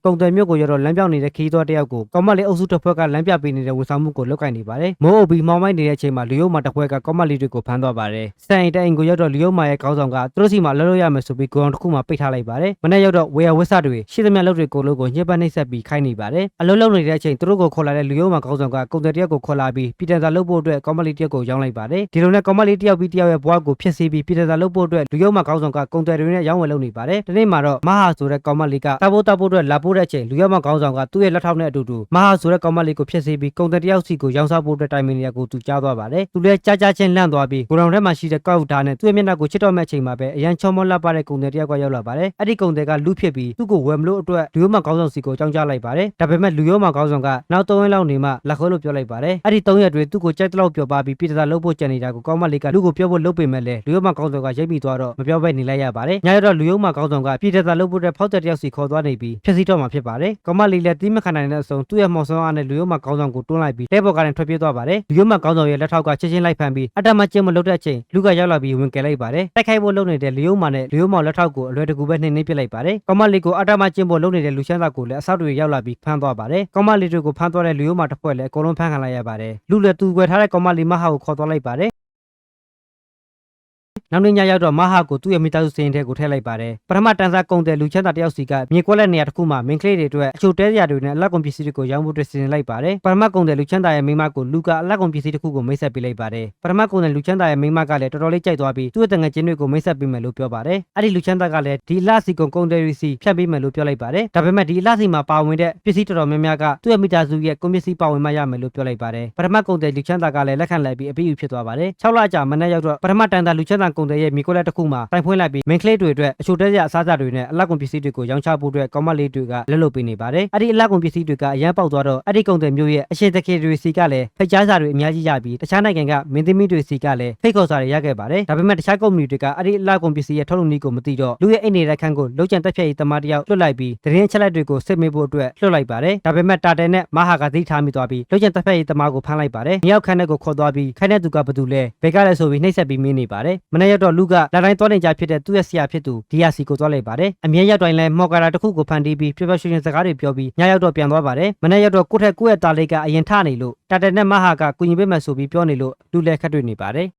[SPEAKER 1] ်ကုန်တယ်မြို့ကိုရောက်တော့လမ်းပြောင်းနေတဲ့ခီးသွွားတယောက်ကိုကောမလေးအုပ်စုတစ်ဖွဲ့ကလမ်းပြပေးနေတဲ့ဝန်ဆောင်မှုကိုလုပ်ကင်နေပါတယ်။မိုးအုပ်ပြီးမောင်းမိုက်နေတဲ့အချိန်မှာလူရုံမာတစ်ဖွဲ့ကကောမလေးတွေကိုဖမ်းသွားပါတယ်။စံအိမ်တိုင်ကိုရောက်တော့လူရုံမာရဲ့ခေါင်းဆောင်ကသူတို့စီမှာလှုပ်လို့ရမယ်ဆိုပြီးဂိုအောင်တစ်ခုမှပိတ်ထားလိုက်ပါတယ်။မနေ့ရောက်တော့ဝေယဝစ်ဆတွေရှေ့သမျှလုပ်တွေကိုလုံးကိုညှစ်ပတ်နှိပ်ဆက်ပြီးခိုင်းနေပါတယ်။အလုံးလုံးနေတဲ့အချိန်သူတို့ကိုခေါ်လာတဲ့လူရုံမာခေါင်းဆောင်ကကုန်တယ်တယောက်ကိုခေါ်လာပြီးပြည်တန်စာလုပ်ဖို့အတွက်ကောမလေးတယောက်ကိုရောင်းလိုက်ပါတယ်။ဒီလိုနဲ့ကောမလေးတယောက်ပြီးတယောက်ရဲ့ဘဝကိုဖျက်ဆီးပြီးပြည်တန်စာလုပ်ဖို့အတွက်လူရုံမာခေါင်းဆောင်ကကုန်တယ်တွေနဲ့ရောင်းဝယ်လုပ်နေပါတယ်။ဒီနေ့မှာတော့မဟာဆိုတဲ့ကောမလေးကတာဖို့အတွက်လာဖို့တဲ့အချိန်လူရုံမာခေါင်းဆောင်ကသူ့ရဲ့လက်ထောက်နဲ့အတူတူမဟာဆိုတဲ့ကောင်မလေးကိုဖျက်ဆီးပြီးကုန်တယ်တယောက်စီကိုရောင်းစားဖို့အတွက်တိုင်ပင်နေရကိုသူကြားသွားပါတယ်။သူလည်းကြားချင်းလန့်သွားပြီးကိုရောင်ထဲမှာရှိတဲ့ကောက်တာနဲ့သူ့ရဲ့မျက်နှာကိုချစ်တော့မဲ့အချိန်မှာပဲအရန်ချောမောလှပတဲ့ကုန်တယ်တယောက်ကရောက်လာပါတယ်။အဲ့ဒီကုန်တယ်ကလူဖြစ်ပြီးသူ့ကိုဝယ်မလို့အတွက်လူရိုးမခေါင်းဆောင်စီကိုကြောင်းကြလိုက်ပါတယ်။ဒါပေမဲ့လူရိုးမခေါင်းဆောင်ကနောက်3ရက်လောက်နေမှလက်ခေါ်လို့ပြောလိုက်ပါတယ်။အဲ့ဒီ3ရက်တွင်သူ့ကိုကြိုက်တဲ့လောက်ပြောပါပြီးပြည်သားလုပ်ဖို့ကြံနေတာကိုကောင်မလေးကလူကိုပြောဖို့လုပ်ပေမဲ့လည်းလူရိုးမခေါင်းဆောင်ကရိပ်မိသွားတော့မပြောဘဲနေလိုက်ရပါတယ်။ညရတော့လူရိုးမခေါင်းဆောင်ကပြည်သားလုပ်ဖို့အတွက်ဖောက်တဲ့တယောက်စီခေါ်သွားနေပြီးဖျက်ဆီး တော့မှာဖြစ်ပါတယ်။ကောင်မလေးလည်းတီးမခံနိုင်တဲ့အဆုံးသူ့ရဲ့မော်ဆွမ်းအားနဲ့လူရိုးမှာကောင်းဆောင်ကိုတွန်းလိုက်ပြီးလက်ပေါ်ကနေထွက်ပြေးသွားပါတယ်။လူရိုးမှာကောင်းဆောင်ရဲ့လက်ထောက်ကချက်ချင်းလိုက်ဖမ်းပြီးအတ္တမကျင်းမလုပ်တဲ့အချိန်လူကရောက်လာပြီးဝင်ကယ်လိုက်ပါတယ်။တိုက်ခိုက်ဖို့လုပ်နေတဲ့လူရိုးမှာနဲ့လူရိုးမောင်လက်ထောက်ကိုအလွယ်တကူပဲနှိမ့်နှိမ့်ပစ်လိုက်ပါတယ်။ကောင်မလေးကိုအတ္တမကျင်းဖို့လုပ်နေတဲ့လူချမ်းသာကိုလည်းအဆောက်တွေရောက်လာပြီးဖမ်းသွားပါတယ်။ကောင်မလေးတွေကိုဖမ်းသွားတဲ့လူရိုးမှာတစ်ဖွဲ့လည်းအကုန်လုံးဖမ်းခံလိုက်ရပါတယ်။လူလည်းသူွယ်ထားတဲ့ကောင်မလေးမဟာကိုခေါ်သွားလိုက်ပါတယ်။နောက်နေ့ညရောက်တော့မဟာကိုသူ့ရဲ့မိသားစုစင်ထဲကိုထည့်လိုက်ပါတယ်ပထမတန်းစားကုန်တဲ့လူချမ်းသာတယောက်စီကမြေကွက်လက်နေရာတစ်ခုမှာမင်းကလေးတွေအတွက်အချိုတဲစရာတွေနဲ့အလက်ကုန်ပစ္စည်းတွေကိုရောင်းဖို့စီစဉ်လိုက်ပါတယ်ပထမကုန်တဲ့လူချမ်းသာရဲ့မိန်းမကိုလူကအလက်ကုန်ပစ္စည်းတစ်ခုကိုမိတ်ဆက်ပေးလိုက်ပါတယ်ပထမကုန်တဲ့လူချမ်းသာရဲ့မိန်းမကလည်းတော်တော်လေးကြိုက်သွားပြီးသူ့ရဲ့တငယ်ချင်းတွေကိုမိတ်ဆက်ပေးမယ်လို့ပြောပါတယ်အဲ့ဒီလူချမ်းသာကလည်းဒီအလှစီကုန်တဲ့ရီစီဖြတ်ပေးမယ်လို့ပြောလိုက်ပါတယ်ဒါပေမဲ့ဒီအလှစီမှာပါဝင်တဲ့ပစ္စည်းတော်တော်များများကသူ့ရဲ့မိသားစုရဲ့ကုန်ပစ္စည်းပါဝင်မှရမယ်လို့ပြောလိုက်ပါတယ်ပထမကုန်တဲ့လူချမ်းသာကလည်းလက်ခံလိုက်ပြီးအပြီးဖြစ်သွားပါတယ်6လကြာမနေ့ရောက်တော့ပထမတန်းသားလူချမ်းသာကုန်တဲ့ရဲ့မြေကွက်လက်ခုမှာတိုင်ဖွင့်လိုက်ပြီးမင်းကလေးတွေအတွက်အချိုတဲစရာအစားအစာတွေနဲ့အလက်ကုန်ပစ္စည်းတွေကိုရောင်းချဖို့အတွက်ကောင်းမလေးတွေကလက်လုပ်ပေးနေပါတယ်။အဲ့ဒီအလက်ကုန်ပစ္စည်းတွေကအရန်ပေါက်သွားတော့အဲ့ဒီကုန်တဲ့မျိုးရဲ့အရှင်တခေတွေစီကလည်းဖိတ်ကြားစာတွေအများကြီးရပြီးတခြားနိုင်ငံကမင်းသမီးတွေစီကလည်းဖိတ်ခေါ်စာတွေရခဲ့ပါတယ်။ဒါပေမဲ့တခြားကုမ္ပဏီတွေကအဲ့ဒီအလက်ကုန်ပစ္စည်းရဲ့ထုတ်လုပ်နည်းကိုမသိတော့လူရဲ့အိမ်နေတဲ့ခန်းကိုလုံးကျန်တက်ဖြတ်ရေးတမတယောက်လွှတ်လိုက်ပြီးတရင်ချက်လက်တွေကိုစစ်မေးဖို့အတွက်လွှတ်လိုက်ပါတယ်။ဒါပေမဲ့တာတယ်နဲ့မဟာကသိထားမိသွားပြီးလုံးကျန်တက်ဖြတ်ရေးတမကိုဖမ်းလိုက်ပါတယ်။မြောက်ခန်းနဲ့ကိုခေါ်သွားပြီးခိုင်းတဲ့သူကဘသူလဲဘယ်ကလဲဆိုပြီးနှိပ်စက်ပြီးမင်းနေပါတယ်။မနေ့ရောက်တော့လူကလာတိုင်းသွားနေကြဖြစ်တဲ့သူ့ရဲ့ဆရာဖြစ်သူဒီယာစီကိုသွားလိုက်ပါတယ်အမြဲရောက်တိုင်းလဲမော်ကာရာတစ်ခုကိုဖန်တီးပြီးပျော်ပျော်ရွှင်ရွှင်စကားတွေပြောပြီးညရောက်တော့ပြန်သွားပါတယ်မနေ့ရောက်တော့ကိုယ့်ထက်ကိုယ့်ရဲ့တာလေးကအရင်ထနေလို့တာတယ်နဲ့မဟာကကုညီပေးမယ်ဆိုပြီးပြောနေလို့လူလဲခတ်တွေ့နေပါတယ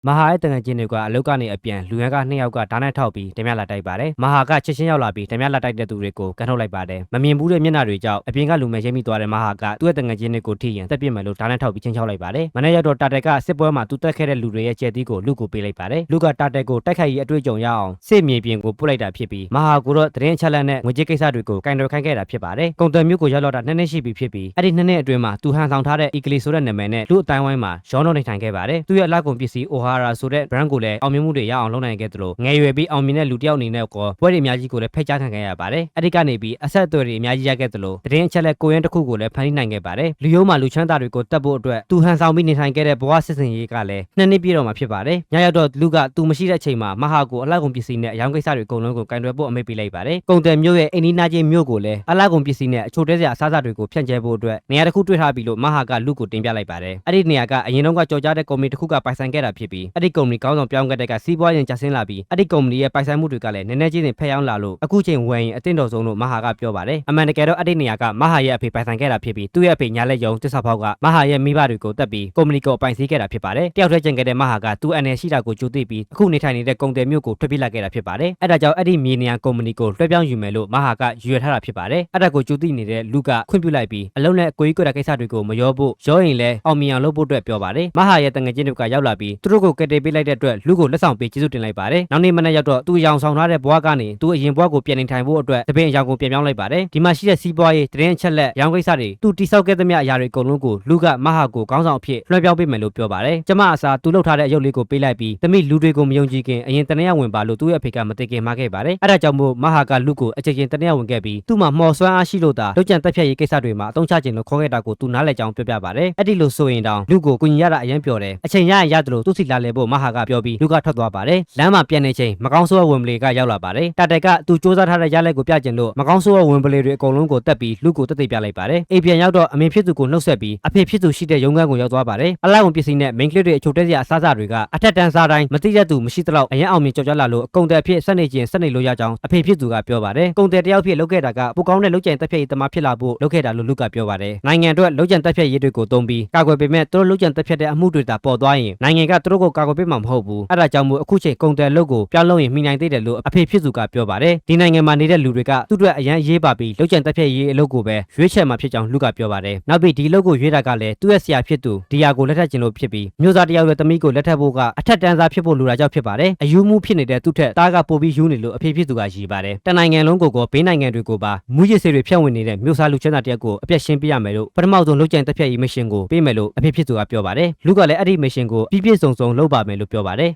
[SPEAKER 1] ်မဟာရဲ့တငယ်ချင်းတွေကအလုတ်ကနေအပြန်လူရန်က2ယောက်ကဓာတ်နဲ့ထောက်ပြီးဓမြလာတိုက်ပါတယ်မဟာကချက်ချင်းရောက်လာပြီးဓမြလာတိုက်တဲ့သူတွေကိုကန်ထုတ်လိုက်ပါတယ်မမြင်ဘူးတဲ့မျက်နှာတွေကြောင့်အပြင်ကလူမဲရိပ်မိသွားတဲ့မဟာကသူ့ရဲ့တငယ်ချင်းတွေကိုထိရင်တက်ပြစ်မယ်လို့ဓာတ်နဲ့ထောက်ပြီးချင်းချောက်လိုက်ပါတယ်မနေ့ရောက်တော့တာတက်ကစစ်ပွဲမှာသူတက်ခဲ့တဲ့လူတွေရဲ့ကြဲသီးကိုလူကိုပေးလိုက်ပါတယ်လူကတာတက်ကိုတိုက်ခိုက်ရေးအတွေ့အကြုံရအောင်စစ်မြေပြင်ကိုပို့လိုက်တာဖြစ်ပြီးမဟာကိုတော့သတင်းအချက်အလက်နဲ့ငွေကြေးကိစ္စတွေကိုကင်တွယ်ခိုင်းခဲ့တာဖြစ်ပါတယ်ကုန်တယ်မျိုးကိုရောက်တော့2နှစ်ရှိပြီဖြစ်ပြီးအဲ့ဒီ2နှစ်အတွင်းမှာသူဟန်ဆောင်ထားတဲ့အီကလီဆိုတဲ့နာမည်နဲ့လူအတိုင်းဝိုင်းမှာရောင်းတော့နေထိုင်ခဲ့ပါတယ်သူ့ရဲ့အလားကုန်ပစ္စည်းအိုဟာရာဆိုတဲ့ brandကိုလည်းအောင်မြင်မှုတွေရအောင်လုပ်နိုင်ခဲ့သလိုငယ်ရွယ်ပြီးအောင်မြင်တဲ့လူတစ်ယောက်အနေနဲ့ကောဘွဲတွေအများကြီးကိုလည်းဖိတ်ကြားခံခဲ့ရပါတယ်။အဲ့ဒီကနေပြီးအဆက်အသွယ်တွေအများကြီးရခဲ့သလိုသတင်းအချက်လက်ကိုရင်းတစ်ခုကိုလည်းဖန်တီးနိုင်ခဲ့ပါတယ်။လူရိုးမှာလူချမ်းသာတွေကိုတတ်ဖို့အတွက်သူဟန်ဆောင်ပြီးနေထိုင်ခဲ့တဲ့ဘဝစစ်စင်ရေးကလည်း2နှစ်ပြည့်တော့မှာဖြစ်ပါတယ်။ညရောက်တော့လူကသူမရှိတဲ့အချိန်မှာမဟာကိုအလှကုန်ပစ္စည်းနဲ့အယောင်ကိစ္စတွေအကုန်လုံးကိုကင်တွယ်ဖို့အမိန့်ပေးလိုက်ပါတယ်။ကုန်တယ်မျိုးရဲ့အိန္ဒိနာချင်းမျိုးကိုလည်းအလှကုန်ပစ္စည်းနဲ့အချိုတဲစရာအစားအစာတွေကိုဖြန့်ကျဲဖို့အတွက်နေရာတစ်ခုတွေ့ထားပြီးလို့မဟာကလူကိုတင်ပြလိုက်ပါတယ်။အဲ့ဒီနေရာကအရင်တုန်းကကြော်ကြားတဲ့ကုမ္ပဏီတစ်ခုကပိုင်ဆိုင်ခဲ့တာဖြစ်ပြီးအဲ့ဒီကုမ္ပဏီကောင်းဆောင်ပြောင်းခဲ့တဲ့ကစီးပွားရင်ကျဆင်းလာပြီးအဲ့ဒီကုမ္ပဏီရဲ့ပိုင်ဆိုင်မှုတွေကလည်းနည်းနည်းချင်းဖျက်ရောင်းလာလို့အခုချိန်ဝယ်ရင်အတင်းတော်ဆုံးလို့မဟာကပြောပါတယ်အမှန်တကယ်တော့အဲ့ဒီနေရာကမဟာရဲ့အဖေပိုင်ဆိုင်ခဲ့တာဖြစ်ပြီးသူ့ရဲ့အဖေညာလက်ယုံတစ္ဆာဖောက်ကမဟာရဲ့မိဘတွေကိုတက်ပြီးကုမ္ပဏီကိုပိုင်စည်းခဲ့တာဖြစ်ပါတယ်တယောက်တည်းကျန်ခဲ့တဲ့မဟာကသူ့အနေရှိတာကိုကြိုသိပြီးအခုနေထိုင်နေတဲ့ကုန်တယ်မျိုးကိုထွက်ပြေးလာခဲ့တာဖြစ်ပါတယ်အဲ့ဒါကြောင့်အဲ့ဒီမြေနေရာကုမ္ပဏီကိုလွှဲပြောင်းယူမယ်လို့မဟာကရွေထားတာဖြစ်ပါတယ်အဲ့ဒါကိုကြိုသိနေတဲ့လူကခွင့်ပြုလိုက်ပြီးအလုံးနဲ့အကိုကြီးကွက်တဲ့ကိစ္စတွေကိုမရောဖို့ရောရင်လည်းအောင်မြင်အောင်လုပ်ဖို့အတွက်ပြောပါတယ်မဟာရဲ့တငယ်ချင်းတွေကရောက်လာပြီးသူတို့ကိုကယ်တင်ပေးလိုက်တဲ့အတွက်လူကိုလက်ဆောင်ပေးကျေးဇူးတင်လိုက်ပါတယ်နောက်နေ့မနေ့ရောက်တော့သူရောင်ဆောင်ထားတဲ့ဘွားကနေသူအရင်ဘွားကိုပြန်နေထိုင်ဖို့အတွက်တပင်းအရောင်ကိုပြန်ပြောင်းလိုက်ပါတယ်ဒီမှာရှိတဲ့စီးပွားရေးသတင်းအချက်လက်ရောင်းကိစ္စတွေသူတိဆောက်ခဲ့သမျှအရာတွေအကုန်လုံးကိုလူကမဟာကိုခေါင်းဆောင်အဖြစ်လွှဲပြောင်းပေးမယ်လို့ပြောပါတယ်ကျမအစားသူလှုပ်ထားတဲ့အယုတ်လေးကိုပေးလိုက်ပြီးတမိလူတွေကိုမယုံကြည်ခင်အရင်တနက်ဝင်ပါလို့သူ့ရဲ့အဖေကမသိခင်မှာခဲ့ပါတယ်အဲ့ဒါကြောင့်မို့မဟာကလူကိုအချိန်ချင်းတနက်ဝင်ခဲ့ပြီးသူ့မှာမော်စွမ်းအားရှိလို့သာလုတ်ကြံတက်ဖြတ်ရေးကိစ္စတွေမှာအသုံးချခြင်းလို့ခေါ်ခဲ့တာကိုသူနားလည်ကြောင်းပြောပြပါတယ်အဲ့ဒီလိုဆိုရင်တောင်လူကိုကူညီရတာအရင်ပြောတယ်အချိန်ရရင်ရတယ်လို့သူ့စီလာလဲဖို့မဟာကပြောပြီးလူကထွက်သွားပါတယ်လမ်းမှာပြန်နေချိန်မကောင်းဆိုးဝင်ပလေကရောက်လာပါတယ်တာတက်ကသူစူးစမ်းထားတဲ့ရလက်ကိုပြကျင်လို့မကောင်းဆိုးဝင်ပလေတွေအကုန်လုံးကိုတက်ပြီးလူကိုတက်သိပြလိုက်ပါတယ်အိမ်ပြန်ရောက်တော့အမေဖြစ်သူကိုနှုတ်ဆက်ပြီးအဖေဖြစ်သူရှိတဲ့ရုံးခန်းကိုရောက်သွားပါတယ်အလိုက်ဝင်ပစ္စည်းနဲ့မိန်းကလေးတွေအချိုတဲစရာအစားအစာတွေကအထက်တန်းစားတိုင်းမတိတဲ့သူမရှိသလောက်အရင်အောင်မြင်ကြော်ကြလာလို့အကုန်တဲ့အဖြစ်ဆက်နေခြင်းဆက်နေလို့ရကြောင်းအဖေဖြစ်သူကပြောပါတယ်ကုန်တဲ့တယောက်ဖြစ်လုပ်ခဲ့တာကပိုကောင်းတဲ့လုပ်ကြံတက်ဖြတ်ရေးတမဖြစ်လာဖို့လုပ်ခဲ့တာလို့လူကပြောပါတယ်နိုင်ငံအတွက်လုပ်ကြံတက်ဖြတ်ရေးတွေကိုသုံးပြီးကာကွယ်ပေမဲ့သူတို့လုပ်ကြံတက်ဖြတ်တဲ့အမှုတွေသာပေါ်သွားရင်နိုင်ငံကသူတို့ကိုကာကွယ်ပေးမှာမဟုတ်ဘူးအဲ့ဒါကြောင့်မို့အခုချိန်ကုန်တဲ့လုပ်ကိုပြောင်းလို့ရင်မိနိုင်သေးတယ်လို့အဖေဖြစ်သူကပြောပါတယ်ဒီနိုင်ငံမှာနေတဲ့လူတွေကသူ့အတွက်အရန်ရေးပါပြီးလုပ်ကြံတက်ဖြတ်ရေးအလုပ်ကိုပဲရွေးချယ်မှာဖြစ်ကြောင်းလူကပြောပါတယ်နောက်ပြီးဒီအလုပ်ကိုရွေးတာကလည်းသူ့ရဲ့ဆရာဖြစ်သူဒီယာကိုလက်ထပ်ခြင်းလို့ဖြစ်ပြီးမျိုးသားတယောက်ရဲ့သမီးကိုလက်ထပ်ဖို့ကအထက်တန်းစားဖြစ်ဖို့လိုတာကြောင့်ဖြစ်ပါတယ်အယူမှုဖြစ်နေတဲ့သူ့ထက်သားကပိုပြီးယူနေလို့အဖေဖြစ်သူကရည်ပါတယ်တနိုင်ငံလုံးကိုဘေးနိုင်ငံတွေကိုပါမူရစ်စေတွေဖြန့်ဝင်နေတဲ့မျိုးစားလူချမ်းသာတယောက်ကိုအပြတ်ရှင်းပြရမယ်လို့ပထမဆုံးလုပ်ကြံတက်ဖြတ်ရေးမရှင်ကိုပေးမယ်လို့အဖေဖြစ်သူကပြောပါတယ်လူကလည်းအဲ့ဒီမရှင်ကိုပြည့်ပြည့်စုံစုံလုပ်ပါမယ်လို့ပြောပါတယ်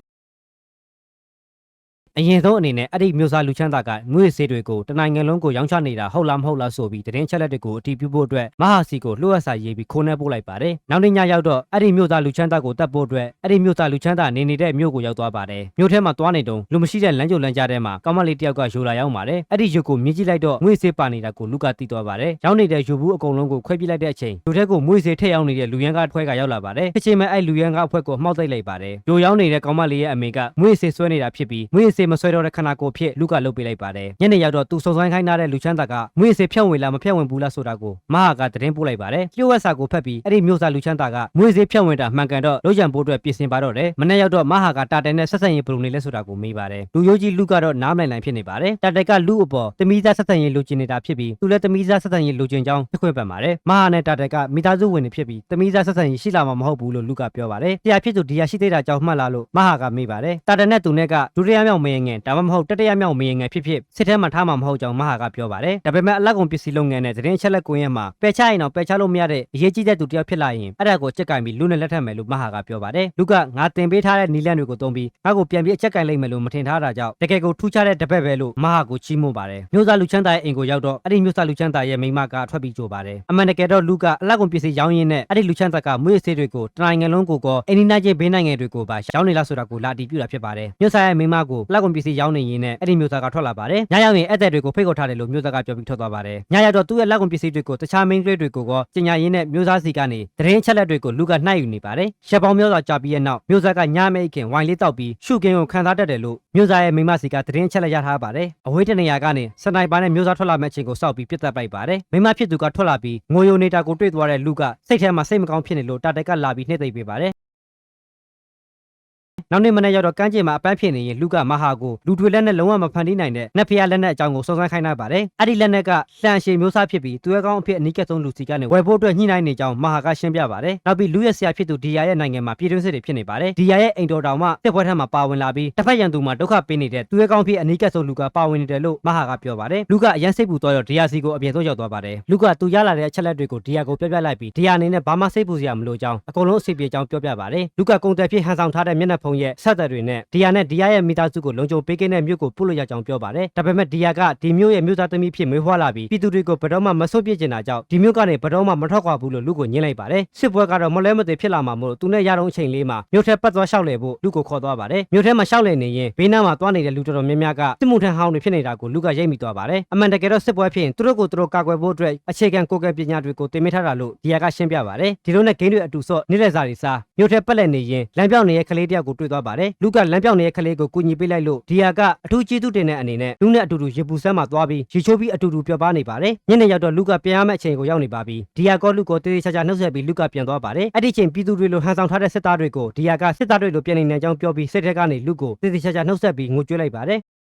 [SPEAKER 1] အရင်ဆုံးအနေနဲ့အဲ့ဒီမျိုးစားလူချမ်းသာကငွေစေးတွေကိုတနိုင်ငံလုံးကိုရောင်းချနေတာဟုတ်လားမဟုတ်လားဆိုပြီးသတင်းချက်လက်တွေကိုအတည်ပြုဖို့အတွက်မဟာစီကိုလှုပ်အပ်စာရေးပြီးခိုးနှက်ပို့လိုက်ပါတယ်နောက်နေ့ညရောက်တော့အဲ့ဒီမျိုးသားလူချမ်းသာကိုတတ်ဖို့အတွက်အဲ့ဒီမျိုးသားလူချမ်းသာနေနေတဲ့မြို့ကိုရောက်သွားပါတယ်မြို့ထဲမှာသွားနေတုန်းလူမရှိတဲ့လမ်းကြိုလမ်းကြားထဲမှာကောင်းမလေးတယောက်ကယူလာရောက်ပါတယ်အဲ့ဒီယူကိုမြင်ကြည့်လိုက်တော့ငွေစေးပါနေတာကိုလူကသိသွားပါတယ်ရောက်နေတဲ့ယူဘူးအကုန်လုံးကိုခွဲပြစ်လိုက်တဲ့အချိန်လူထဲကိုငွေစေးထည့်ရောက်နေတဲ့လူရန်ကားအဖွဲ့ကရောက်လာပါတယ်အချိန်မှအဲ့လူရန်ကားအဖွဲ့ကိုမှောက်သိပ်လိုက်ပါတယ်လူရောက်နေတဲ့ကောင်းမလေးရဲ့အမေကငွေစေးဆွဲနေတာဖြစ်ပြီးငွေစေးမဆွဲတော့တဲ့ခန္ဓာကိုယ်ဖြစ်လူကလုတ်ပေးလိုက်ပါတယ်ညနေရောက်တော့သူစုံစမ်းခိုင်းထားတဲ့လူချမ်းသာကငွေစေးဖြတ်ဝင်လားမဖြတ်ဝင်ဘူးလားဆိုတာကိုမဟာကသတင်းပို့လိုက်ပါတယ်လျှို့ဝှက်စာကိုဖတ်ပြီးအဲ့ဒီမျိုးသားလူချမ်းသာကငွေစေးဖြတ်ဝင်တာမှန်ကန်တော့လုံးချံဖို့အတွက်ပြင်ဆင်ပါတော့တယ်မနေ့ရောက်တော့မဟာကတာတဲနဲ့ဆက်ဆံရေးဘယ်လိုနေလဲဆိုတာကိုမေးပါတယ်လူရိုးကြီးလူကတော့နားမလည်နိုင်ဖြစ်နေပါတယ်တာတဲကလူအပေါ်တမီးသားဆက်ဆံရေးလိုချင်နေတာဖြစ်ပြီးသူလည်းတမီးသားဆက်ဆံရေးလိုချင်ကြောင်းပြခွင့်ပတ်ပါတယ်မဟာနဲ့တာတဲကမိသားစုဝင်တွေဖြစ်ပြီးတမီးသားဆက်ဆံရေးရှိလာမှာမဟုတ်ဘူးလို့လူကပြောပါတယ်တရားဖြစ်သူဒီရရှိသေးတာကြောင့်မှတ်လာလို့မဟာကမေးပါတယ်တာတဲနဲ့သူနဲ့ကဒုတိယမြောက်မင်းငယ်ဒါမှမဟုတ်တတိယမြောက်မင်းငယ်ဖြစ်စစ်ထဲမှာထားမှာမဟုတ်ကြောင်းမဟာကပြောပါတယ်ဒါပေမဲ့အလက်ကုန်ပစ္စည်းလုပ်ငန်းနဲ့သတင်းချက်လက်ကွင်းရဲ့မှာပယ်ချရင်တော့ပယ်ချလို့မရတဲ့အရေးကြီးတဲ့သူတယောက်ဖြစ်လာရင်အဲ့ဒါကိုချက်ကင်ပြီးလူနဲ့လက်ထပ်မယ်လို့မဟာကပြောပါတယ်လူကငါတင်ပေးထားတဲ့နီလန့်တွေကိုသုံးပြီးငါ့ကိုပြန်ပြီးအချက်ကင်လိုက်မယ်လို့မထင်ထားတာကြောင့်တကယ်ကိုထူးခြားတဲ့တပည့်ပဲလို့မဟာကိုချီးမွမ်းပါတယ်မျိုးသားလူချမ်းသာရဲ့အိမ်ကိုရောက်တော့အဲ့ဒီမျိုးသားလူချမ်းသာရဲ့မိန်းမကထွက်ပြီးကြိုပါတယ်အမှန်တကယ်တော့လူကအလက်ကုန်ပစ္စည်းရောင်းရင်းနဲ့အဲ့ဒီလူချမ်းသာကမွေးဆေးတွေကိုတနိုင်ငံလုံးကိုကောအိန္ဒိယချင်းဘေးနိုင်ငံတွေကိုပါရောင်းနေလားဆိုတာကိုလာတီးပြတာဖြစ်ပါတယ်မျိုးသားရဲ့မိန်းမကိုလက်ကုန်ပစ္စည်းရောင်းနေရင်းနဲ့အဲ့ဒီမျိုးသားကထွက်လာပါတယ်ညရောက်ရင်အဲ့တဲ့တွေကိုဖိတ်ခေါ်ထားတယ်လို့မျိုးသားကပြောပြီးထွက်သွားပါတယ်ညရောက်တော့သူ့ရဲ့လက်ကုန်ပစ္စည်းတွေကိုတခြားမိန်းကလေးတွေကိုကောကျညာရင်းနဲ့မျိုးသားစီကနေသတင်းချက်လက်တွေကိုလူကနှိုက်ယူနေပါတယ်ရှက်ပေါင်းမျိုးစွာကြာပြီးရဲ့နောက်မျိုးသားကညမဲခင်ဝိုင်လေးတောက်ပြီးရှုကင်းကိုခံစားတတ်တယ်လို့မျိုးသားရဲ့မိန်းမစီကသတင်းချက်လက်ရထားပါတယ်အဝေးတနေရာကနေစနိုက်ပါနဲ့မျိုးသားထွက်လာမဲ့အချိန်ကိုစောက်ပြီးပြစ်တက်လိုက်ပါတယ်မိန်းမဖြစ်သူကထွက်လာပြီးငိုယိုနေတာကိုတွေ့သွားတဲ့လူကစိတ်ထဲမှာစိတ်မကောင်းဖြစ်နေလို့တာတက်ကလာပြီးနှိမ့်သိပ်ပေးပါတယ်နောက်နေ့မနေ့ရောက်တော့ကမ်းခြေမှာအပန်းဖြစ်နေရင်လူကမဟာကိုလူတွေလက်နဲ့လုံးဝမဖန်တီးနိုင်တဲ့နတ်ဖျားလက်နဲ့အကြောင်းကိုစုံစမ်းခိုင်းလိုက်ပါတယ်။အဲ့ဒီလက်နဲ့ကလှန်ရှည်မျိုးစားဖြစ်ပြီးသူရဲ့ကောင်းအဖြစ်အနီးကပ်ဆုံးလူစီကနေဝယ်ဖို့အတွက်ညှိနှိုင်းနေကြောင်းမဟာကရှင်းပြပါတယ်။နောက်ပြီးလူရဲ့ဆရာဖြစ်သူဒီယာရဲ့နိုင်ငံမှာပြည်တွင်းစစ်တွေဖြစ်နေပါတယ်။ဒီယာရဲ့အိမ်တော်တောင်မှတစ်ပွဲထက်မှာပါဝင်လာပြီးတစ်ဖက်ရန်သူမှာဒုက္ခပေးနေတဲ့သူရဲ့ကောင်းအဖြစ်အနီးကပ်ဆုံးလူကပါဝင်နေတယ်လို့မဟာကပြောပါတယ်။လူကအရန်စိတ်ပူသွားတော့ဒီယာစီကိုအပြင်ဆုံးရောက်သွားပါတယ်။လူကသူရလာတဲ့အချက်လက်တွေကိုဒီယာကိုပြောပြလိုက်ပြီးဒီယာအနေနဲ့ဘာမှစိတ်ပူစရာမလိုကြောင်းအကုန်လုံးအစီပြေကြောင်းပြောပြပါတယ်။လူကကုန်တယ်ဖြစ်ဟန်ဆောင်ထားတဲ့မျက်နှာဖုံးရဲ့ဆက်သက်တွေနဲ့ဒီယာနဲ့ဒီယာရဲ့မိသားစုကိုလုံခြုံပေးကင်းတဲ့မြို့ကိုပို့လို့ရကြောင်းပြောပါတယ်။ဒါပေမဲ့ဒီယာကဒီမြို့ရဲ့မြို့သားသမီးဖြစ်မွေးဖွားလာပြီးပြည်သူတွေကိုဘယ်တော့မှမဆွတ်ပြစ်ကျင်တာကြောင့်ဒီမြို့ကနေဘယ်တော့မှမထွက်ခွာဘူးလို့လူကိုညှင်းလိုက်ပါတယ်။စစ်ပွဲကတော့မလဲမသွေဖြစ်လာမှာမို့သူနဲ့ရတော့အချိန်လေးမှာမြို့ထဲပတ်သွားလျှောက်လေဖို့လူကိုခေါ်သွားပါတယ်။မြို့ထဲမှာလျှောက်လေနေရင်ဘေးနားမှာသွားနေတဲ့လူတော်တော်များများကစစ်မှုထမ်းဟောင်းတွေဖြစ်နေတာကိုလူကရိပ်မိသွားပါတယ်။အမှန်တကယ်တော့စစ်ပွဲဖြစ်ရင်သူတို့ကိုသူတို့ကာကွယ်ဖို့အတွက်အခြေခံကိုယ်ကပညာတွေကိုသင်ပေးထားတာလို့ဒီယာကရှင်းပြပါတယ်။ဒီလိုနဲ့ဂိမ်းတွေအတူဆော့နေတဲ့စာတွေစားမြို့ထဲပတ်လက်နေရင်လမ်းပြောင်းနေတဲ့ကလေးတယောက်ကိုတွေ့သွားပါတယ်။လူကလမ်းပြောင်းနေတဲ့ကလေးကိုကူညီပေးလိုက်လို့ဒီယာကအထူးကျေးဇူးတင်တဲ့အနေနဲ့လူနဲ့အတူတူရေပူဆန်းမှာသွားပြီးရေချိုးပြီးအတူတူပျော်ပါနေပါတယ်။ညနေရောက်တော့လူကပြန်ရမယ့်အချိန်ကိုရောက်နေပါပြီ။ဒီယာကလူကိုတေးသေးချာချာနှုတ်ဆက်ပြီးလူကပြန်သွားပါတယ်။အဲ့ဒီချိန်ပြည်သူတွေလိုဟန်ဆောင်ထားတဲ့စစ်သားတွေကိုဒီယာကစစ်သားတွေလိုပြန်နေတဲ့အကြောင်းပြောပြီးစစ်တပ်ကနေလူကိုတေးသေးချာချာနှုတ်ဆက်ပြီးငိုကြွေးလိုက်ပါတယ်။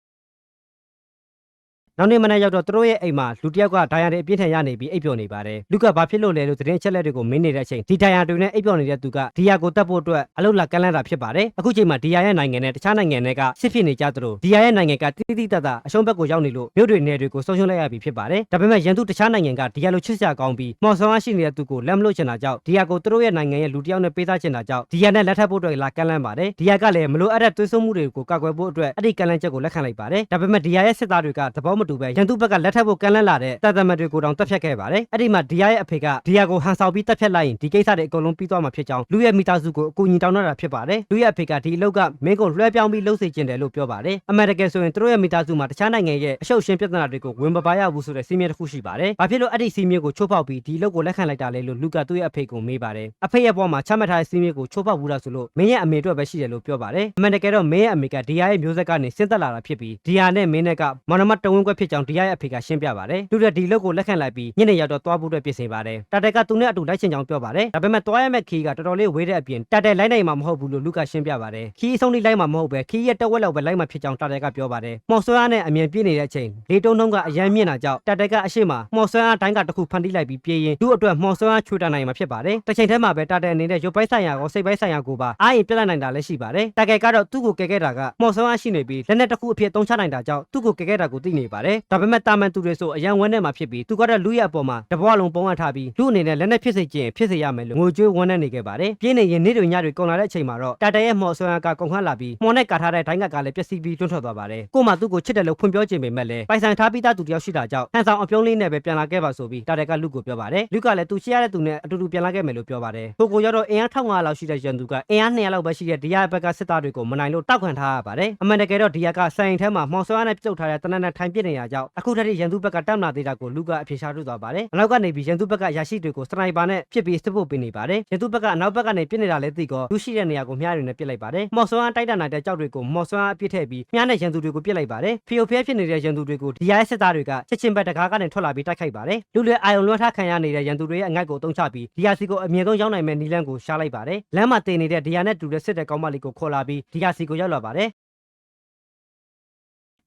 [SPEAKER 1] နောက်နေ့မနေ့ရောက်တော့သူတို့ရဲ့အိမ်မှာလူတစ်ယောက်ကဒိုင်ယာတွေအပြင်းထန်ရနေပြီးအိပ်ပျော်နေပါတယ်လူကဘာဖြစ်လို့လဲလို့သတင်းချက်လက်တွေကိုမင်းနေတဲ့အချိန်ဒီဒိုင်ယာတွေနဲ့အိပ်ပျော်နေတဲ့သူကဒီယာကိုတတ်ဖို့အတွက်အလုပ်လာကမ်းလှမ်းတာဖြစ်ပါတယ်အခုချိန်မှာဒီယာရဲ့နိုင်ငံနဲ့တခြားနိုင်ငံတွေကစစ်ဖြစ်နေကြသလိုဒီယာရဲ့နိုင်ငံကတိတိတတ်တာအရှုံးဘက်ကိုရောက်နေလို့မြို့တွေနယ်တွေကိုဆုံးရှုံးလိုက်ရပြီဖြစ်ပါတယ်ဒါပေမဲ့ရန်သူတခြားနိုင်ငံကဒီယာလိုချစ်စရာကောင်းပြီးမော်ဆောင်အားရှိနေတဲ့သူကိုလက်မလို့ချင်တာကြောင့်ဒီယာကိုသူတို့ရဲ့နိုင်ငံရဲ့လူတစ်ယောက်နဲ့ပေးသားချင်တာကြောင့်ဒီယာနဲ့လက်ထပ်ဖို့အတွက်လာကမ်းလှမ်းပါတယ်ဒီယာကလည်းမလို့အဲ့တဲ့သွေးစွန်းမှုတွေကိုကာကွယ်ဖို့အတွက်အဲ့ဒီကမ်းလှမ်းချက်ကိုလက်ခံလိုက်ပါတယ်ဒါပေမဲ့ဒီယာရဲ့စစ်သားတွေကသဘောမတူပဲရန်သူဘက်ကလက်ထပ်ဖို့ကမ်းလှမ်းလာတဲ့တပ်သမတ်တွေကိုတောင်တက်ဖြတ်ခဲ့ပါတယ်အဲ့ဒီမှာဒီယာရဲ့အဖေကဒီယာကိုဟန်ဆောင်ပြီးတက်ဖြတ်လိုက်ရင်ဒီကိစ္စတွေအကုန်လုံးပြီးသွားမှာဖြစ်ကြောင်းလူရဲ့မိသားစုကိုအကူအညီတောင်းတာဖြစ်ပါတယ်လူရဲ့အဖေကဒီအလုပ်ကမင်းကိုလွှဲပြောင်းပြီးလှုပ်စေခြင်းတယ်လို့ပြောပါတယ်အမေရိကန်ဆိုရင်သူတို့ရဲ့မိသားစုမှာတခြားနိုင်ငံရဲ့အရှုပ်ရှင်းပြဿနာတွေကိုဝင်မပါရဘူးဆိုတဲ့စီးမြဲတစ်ခုရှိပါတယ်ဘာဖြစ်လို့အဲ့ဒီစီးမြဲကိုချိုးဖောက်ပြီးဒီအလုပ်ကိုလက်ခံလိုက်တာလဲလို့လူကသူ့ရဲ့အဖေကိုမေးပါတယ်အဖေရဲ့ဘဝမှာချမှတ်ထားတဲ့စီးမြဲကိုချိုးဖောက်ဘူးလားဆိုလို့မင်းရဲ့အမေအတွက်ပဲရှိတယ်လို့ပြောပါတယ်အမေရိကန်တော့မင်းရဲ့အမေကဒီယာရဲ့မျိုးဆက်ကနေဆင်းသက်လာတာဖြစ်ပြီးဒီယာနဲ့မင်းနဲ့ကမော်နမတ်တဝင်းခွဲဖြစ်ကြောင်းဒီယာရဲ့အဖေကရှင်းပြပါတယ်လူတွေဒီလုပ်ကိုလက်ခံလိုက်ပြီးညနေရောက်တော့သွားဖို့အတွက်ပြင်ဆင်ပါတယ်တာတဲကသူနဲ့အတူလိုက်ချင်ကြောင်းပြောပါတယ်ဒါပေမဲ့သွားရမယ့်ခီးကတော်တော်လေးဝေးတဲ့အပြင်တာတဲလိုက်နိုင်မှာမဟုတ်ဘူးလို့လူကရှင်းပြပါတယ်ခီးအဆုံးထိလိုက်မှာမဟုတ်ပဲခီးရဲ့တဝက်လောက်ပဲလိုက်မှာဖြစ်ကြောင်းတာတဲကပြောပါတယ်မော်ဆွဲအားနဲ့အမြင်ပြည့်နေတဲ့အချိန်လေတုံးတုံးကအရန်မြင့်တာကြောင့်တာတဲကအရှိမမော်ဆွဲအားတိုင်းကတစ်ခုဖန်တီးလိုက်ပြီးပြေးရင်သူ့အတွက်မော်ဆွဲအားချွေတာနိုင်မှာဖြစ်ပါတယ်တစ်ချိန်တည်းမှာပဲတာတဲအနေနဲ့ရုပ်ပိုင်းဆိုင်ရာရောစိတ်ပိုင်းဆိုင်ရာကိုပါအားရင်ပြတ်နိုင်တာလည်းရှိပါတယ်တာကဲကတော့သူ့ကိုကဲခဲ့တာကမော်ဆွဲအားရှိနေပြီးလက်နဲ့တစ်ခုအဖြစ်သုံးချနိုင်တာကြောင့်သူ့ကိုကဲခဲ့တာကိုသိနေပါတယ် ပါတယ်ဒါပေမဲ့တာမန်သူတွေဆိုအရန်ဝန်းထဲမှာဖြစ်ပြီးသူကတော့လူရဲ့အပေါ်မှာတဘွားလုံးပုံအပ်ထားပြီးလူအနေနဲ့လက်နဲ့ဖြစ်စေခြင်းဖြစ်စေရမယ်လို့ငိုကြွေးဝန်းထဲနေခဲ့ပါတယ်ပြင်းနေရင်နေ့တွေညတွေကုန်လာတဲ့အချိန်မှာတော့တာတဲရဲ့မော်ဆွမ်းကကုန်ခန့်လာပြီးမော်နဲ့ကာထားတဲ့ဒိုင်းကလည်းပျက်စီးပြီးတွန့်ထွက်သွားပါတယ်ကိုမှသူ့ကိုချစ်တယ်လို့ဖွင့်ပြောခြင်းပေမဲ့လည်းပိုင်ဆိုင်ထားပြီးသားသူတယောက်ရှိတာကြောင့်ဟန်ဆောင်အပြုံးလေးနဲ့ပဲပြန်လာခဲ့ပါဆိုပြီးတာတဲကလူကိုပြောပါတယ်လူကလည်းသူရှိရတဲ့သူနဲ့အတူတူပြန်လာခဲ့မယ်လို့ပြောပါတယ်ကိုကိုရောက်တော့အင်အား1500လောက်ရှိတဲ့ရန်သူကအင်အား200လောက်ပဲရှိတဲ့ဒီယာဘက်ကစစ်သားတွေကိုမနိုင်လို့တောက်ခံထားရပါတယ်အမှန်တကယ်တော့ဒီယာကဆိုင်ထဲမှာမော်ဆွမ်းနဲ့ပြုတ်ထားတဲ့တနက်နဲ့ထိုင်ပြစ်နေရကြောင်းအခုတည်းရန်သူဘက်ကတတ်နာသေးတာကိုလူကအဖြေရှာထုတ်သွားပါတယ်အနောက်ကနေပြီးရန်သူဘက်ကရရှိတွေကိုစနိုက်ပါနဲ့ဖြစ်ပြီးစစ်ဖို့ပေးနေပါတယ်ရန်သူဘက်ကအနောက်ဘက်ကနေပြစ်နေတာလဲသိကောလူရှိတဲ့နေရာကိုမြားတွေနဲ့ပြစ်လိုက်ပါတယ်မော်ဆွမ်းတိုက်တတ်နိုင်တဲ့ကြောက်တွေကိုမော်ဆွမ်းအပြစ်ထည့်ပြီးမြားနဲ့ရန်သူတွေကိုပြစ်လိုက်ပါတယ်ဖီယိုဖျဲဖြစ်နေတဲ့ရန်သူတွေကိုဒီယာရဲ့စစ်သားတွေကချက်ချင်းဘက်တကားကနေထွက်လာပြီးတိုက်ခိုက်ပါတယ်လူတွေအာယုံလွှမ်းထားခံရနေတဲ့ရန်သူတွေရဲ့အငိုက်ကိုတုံးချပြီးဒီယာစီကိုအမြင့်ဆုံးရောက်နိုင်မဲ့နီလန်းကိုရှားလိုက်ပါတယ်လမ်းမှာတင်နေတဲ့ဒီယာနဲ့တူတဲ့စစ်တဲ့ကောင်းမလေးကိုခေါ်လာပြီးဒီယာစီကိုရောက်လာပါတယ်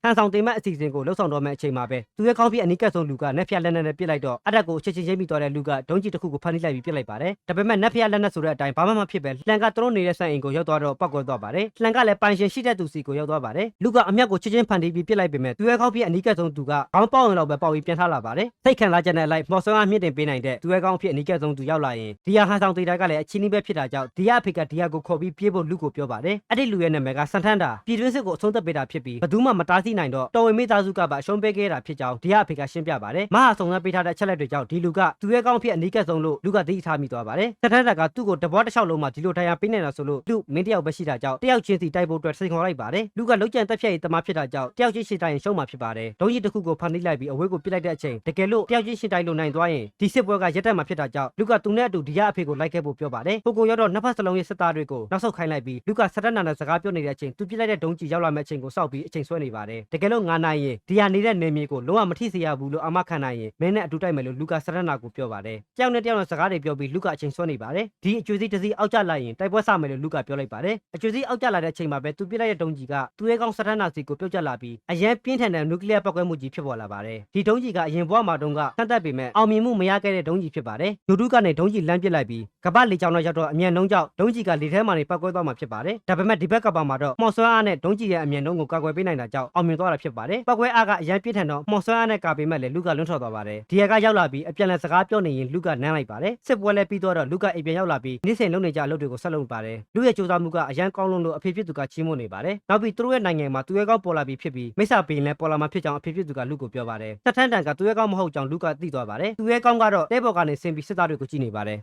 [SPEAKER 1] ဟန်ဆောင်တင်မဲ့အစီအစဉ်ကိုလှုပ်ဆောင်တော့မဲ့အချိန်မှာပဲသူရဲ့ခေါင်းပြအနီးကပ်ဆုံးလူကနက်ဖျက်လက်နက်နဲ့ပစ်လိုက်တော့အတက်ကိုချက်ချင်းချင်းမိသွားတဲ့လူကဒုံးကြီးတစ်ခုကိုဖမ်းလိုက်ပြီးပစ်လိုက်ပါတယ်ဒါပေမဲ့နက်ဖျက်လက်နက်ဆိုတဲ့အတိုင်းဘာမှမဖြစ်ပဲလှန်ကသူတို့နေတဲ့ဆိုင်အိမ်ကိုရောက်သွားတော့ပောက်ကွဲသွားပါတယ်လှန်ကလည်းပိုင်ရှင်ရှိတဲ့သူစီကိုရောက်သွားပါတယ်လူကအမျက်ကိုချက်ချင်းဖန်တီးပြီးပစ်လိုက်ပေမဲ့သူရဲ့ခေါင်းပြအနီးကပ်ဆုံးသူကခေါင်းပေါက်ရင်တော့ပဲပေါက်ပြီးပြန်ထားလာပါတယ်စိတ်ခံစားချက်နဲ့လိုက်မော်ဆွမ်းအားမြင့်တင်ပေးနိုင်တဲ့သူရဲ့ခေါင်းပြအနီးကပ်ဆုံးသူရောက်လာရင်ဒီယာဟန်ဆောင်တေတိုင်းကလည်းအချင်းကြီးပဲဖြစ်တာကြောင့်ဒီယာအဖေကဒီယာကိုခေါ်ပြီးပြေးဖို့လူကိုပြောပါတယ်အဲ့ဒီလူရဲ့နာမည်ကစန်ထန်တာပြည်တွင်းစစ်ကိုအဆုံးသတ်ပေးတာဖြစ်ပြီးဘယ်သူမှမတားဆီးနိုင်တော့တော်ဝင်မိသားစုကပါအရှုံးပေးခဲ့တာဖြစ်ကြောင်းဒီယာအဖေကရှင်းပြပါတယ်မဟာဆောင်စမ်းပေးထားတဲ့အချက်လက်တွေကြောင့်ဒီလူကသူရဲ့ခေါင်းပြအနီးကပ်ဆုံးလို့လူကသိထားမိသွားပါတယ်စန်ထန်တာကသူ့ကိုတပွားတစ်လျှောက်လုံးမှာဒီလိုထိုင်ရပေးနေတာဆိုလို့လူမင်းတယောက်ပဲရှိတာကြောင့်တယောက်ချင်းစီတိုက်ဖို့အတွက်စိန်ခေါ်လိုက်ပါတယ်လူကလုံးကျန်တက်ဖြတ်ရေးတမဖြစ်တာကြောင့်တယောက်ချင်းရှင်းတိုင်းရှုံးမှာဖြစ်ပါတယ်ဒုံးကြီးတစ်ခုကိုဖန်တီးလိုက်ပြီးအဝေးကိုပစ်လိုက်တဲ့အချိန်တကယ်လို့တယောက်ချင်းရှင်းတိုင်းလို့နိုင်သွားရင်ဒီစစ်ပွဲကရက်တက်မှာဖြစ်တာကြောင့်လူကသူနဲ့အတူဒီယာအဖေကိုလိုက်ခဲ့ဖို့ပြောပါတယ်ကိုကိုရောက်တော့နှစ်ဖက်စလုံးရဲ့စစ်သားတွေကိုနောက်ဆုတ်ခိုင်းလိုက်ပြီးလူကစတက်နာနဲ့စကားပြောနေတဲ့အချိန်သူပြစ်လိုက်တဲ့ဒုံးကြီးရောက်လာမဲ့အချိန်ကိုစောက်ပြီးအချိန်ဆွဲနေပါတယ်တကယ်လို့9နိုင်ရင်ဒီယာနေတဲ့နေမြေကိုလုံးဝမထိစေရဘူးလို့အမခံနိုင်ရင်မင်းနဲ့အတူတိုက်မယ်လို့လူကစတက်နာကိုပြောပါတယ်တယောက်နဲ့တယောက်နဲ့စကားတွေပြောပြီးလူကအချိန်ဆွဲနေပါတယ်ဒီအကျွေးစီတစ်စီးအောက်ကျလိုက်ရင်တိုက်ပွဲစမယ်လို့လူကပြောလိုက်ပါတယ်အကျွေးစီးအောက်ကျလာတဲ့အချိန်မှာပဲသူပြစ်လိုက်တဲ့ဒုံးကြီးကသူရဲ့ကောင်းစတက်နာစီကိုပြုတ်ကျလာပြီးအရန်ပြင်းထန်တဲ့နျူကလ িয়ার ပောက်ကွဲမှုကြီးဖြစ်ပေါ်လာပါတယ်ဒီဒုံးကြီးကအရင်ဘဝမှာတုန်းကဆန့်သက်ပေမဲ့အောင်မြင်မှုမရခဲ့တဲ့ဒုံးကြီးဖြစ်ပါတယ်လူတုကနေဒုံးကြီးလမ်းပစ်လိုက်ပြီးကပတ်လေကြောင်းတော့ရောက်တော့အမြန်နှုံးကြောင့်ဒုံးကြီးကလေထဲမှာနေပောက်ကွဲသွားမှာဖြစ်ပါတယ်ဒါပေမဲ့ဒီဘက်ကပါမှာတော့မော်ဆွမ်းအားနဲ့ဒုံးကြီးရဲ့အမြန်နှုံးကိုကာကွယ်ပေးနိုင်တာကြောင့်အောင်မြင်သွားတာဖြစ်ပါတယ်ပောက်ကွဲအားကအရန်ပြင်းထန်တော့မော်ဆွမ်းအားနဲ့ကာပေမဲ့လည်းလူကလွန်းထွက်သွားပါတယ်ဒီရကရောက်လာပြီးအပြန်လည်စကားပြောနေရင်လူကနမ်းလိုက်ပါတယ်စစ်ပွဲလည်းပြီးတော့လူကအိမ်ပြန်ရောက်လာပြီးနေ့စဉ်လုပ်နေကြအလုပ်တွေကိုဆက်လုပ်ပါတယ်လူရဲ့ကြိုးစားမှုကအရန်ကောင်းလုံးလို့အဖေဖြစ်သူကချီးမွမ်းနေပါတယ်နောက်ပြီးသူတို့ရဲ့နိုင်ငံမှာသူရဲ့ကောင်းပေါ်လာပြီးဖြစ်ပြီးမိစ္ဆာပင်လည်းပေါ်လာမှဖြစ်ကြောင်းအဖေဖြစ်သူကလူကိုပြောပါတယ်တက်ထန်းတန်ကသူရဲ့ကောင်းမဟုတ်ကြောင်းလူကသိသွားပါတယ်သူရဲ့ကောင်းကတော့တဲပေါ်ကနေဆင်းပြီးစစ်သားတွေကိုကြည့်နေပါတယ်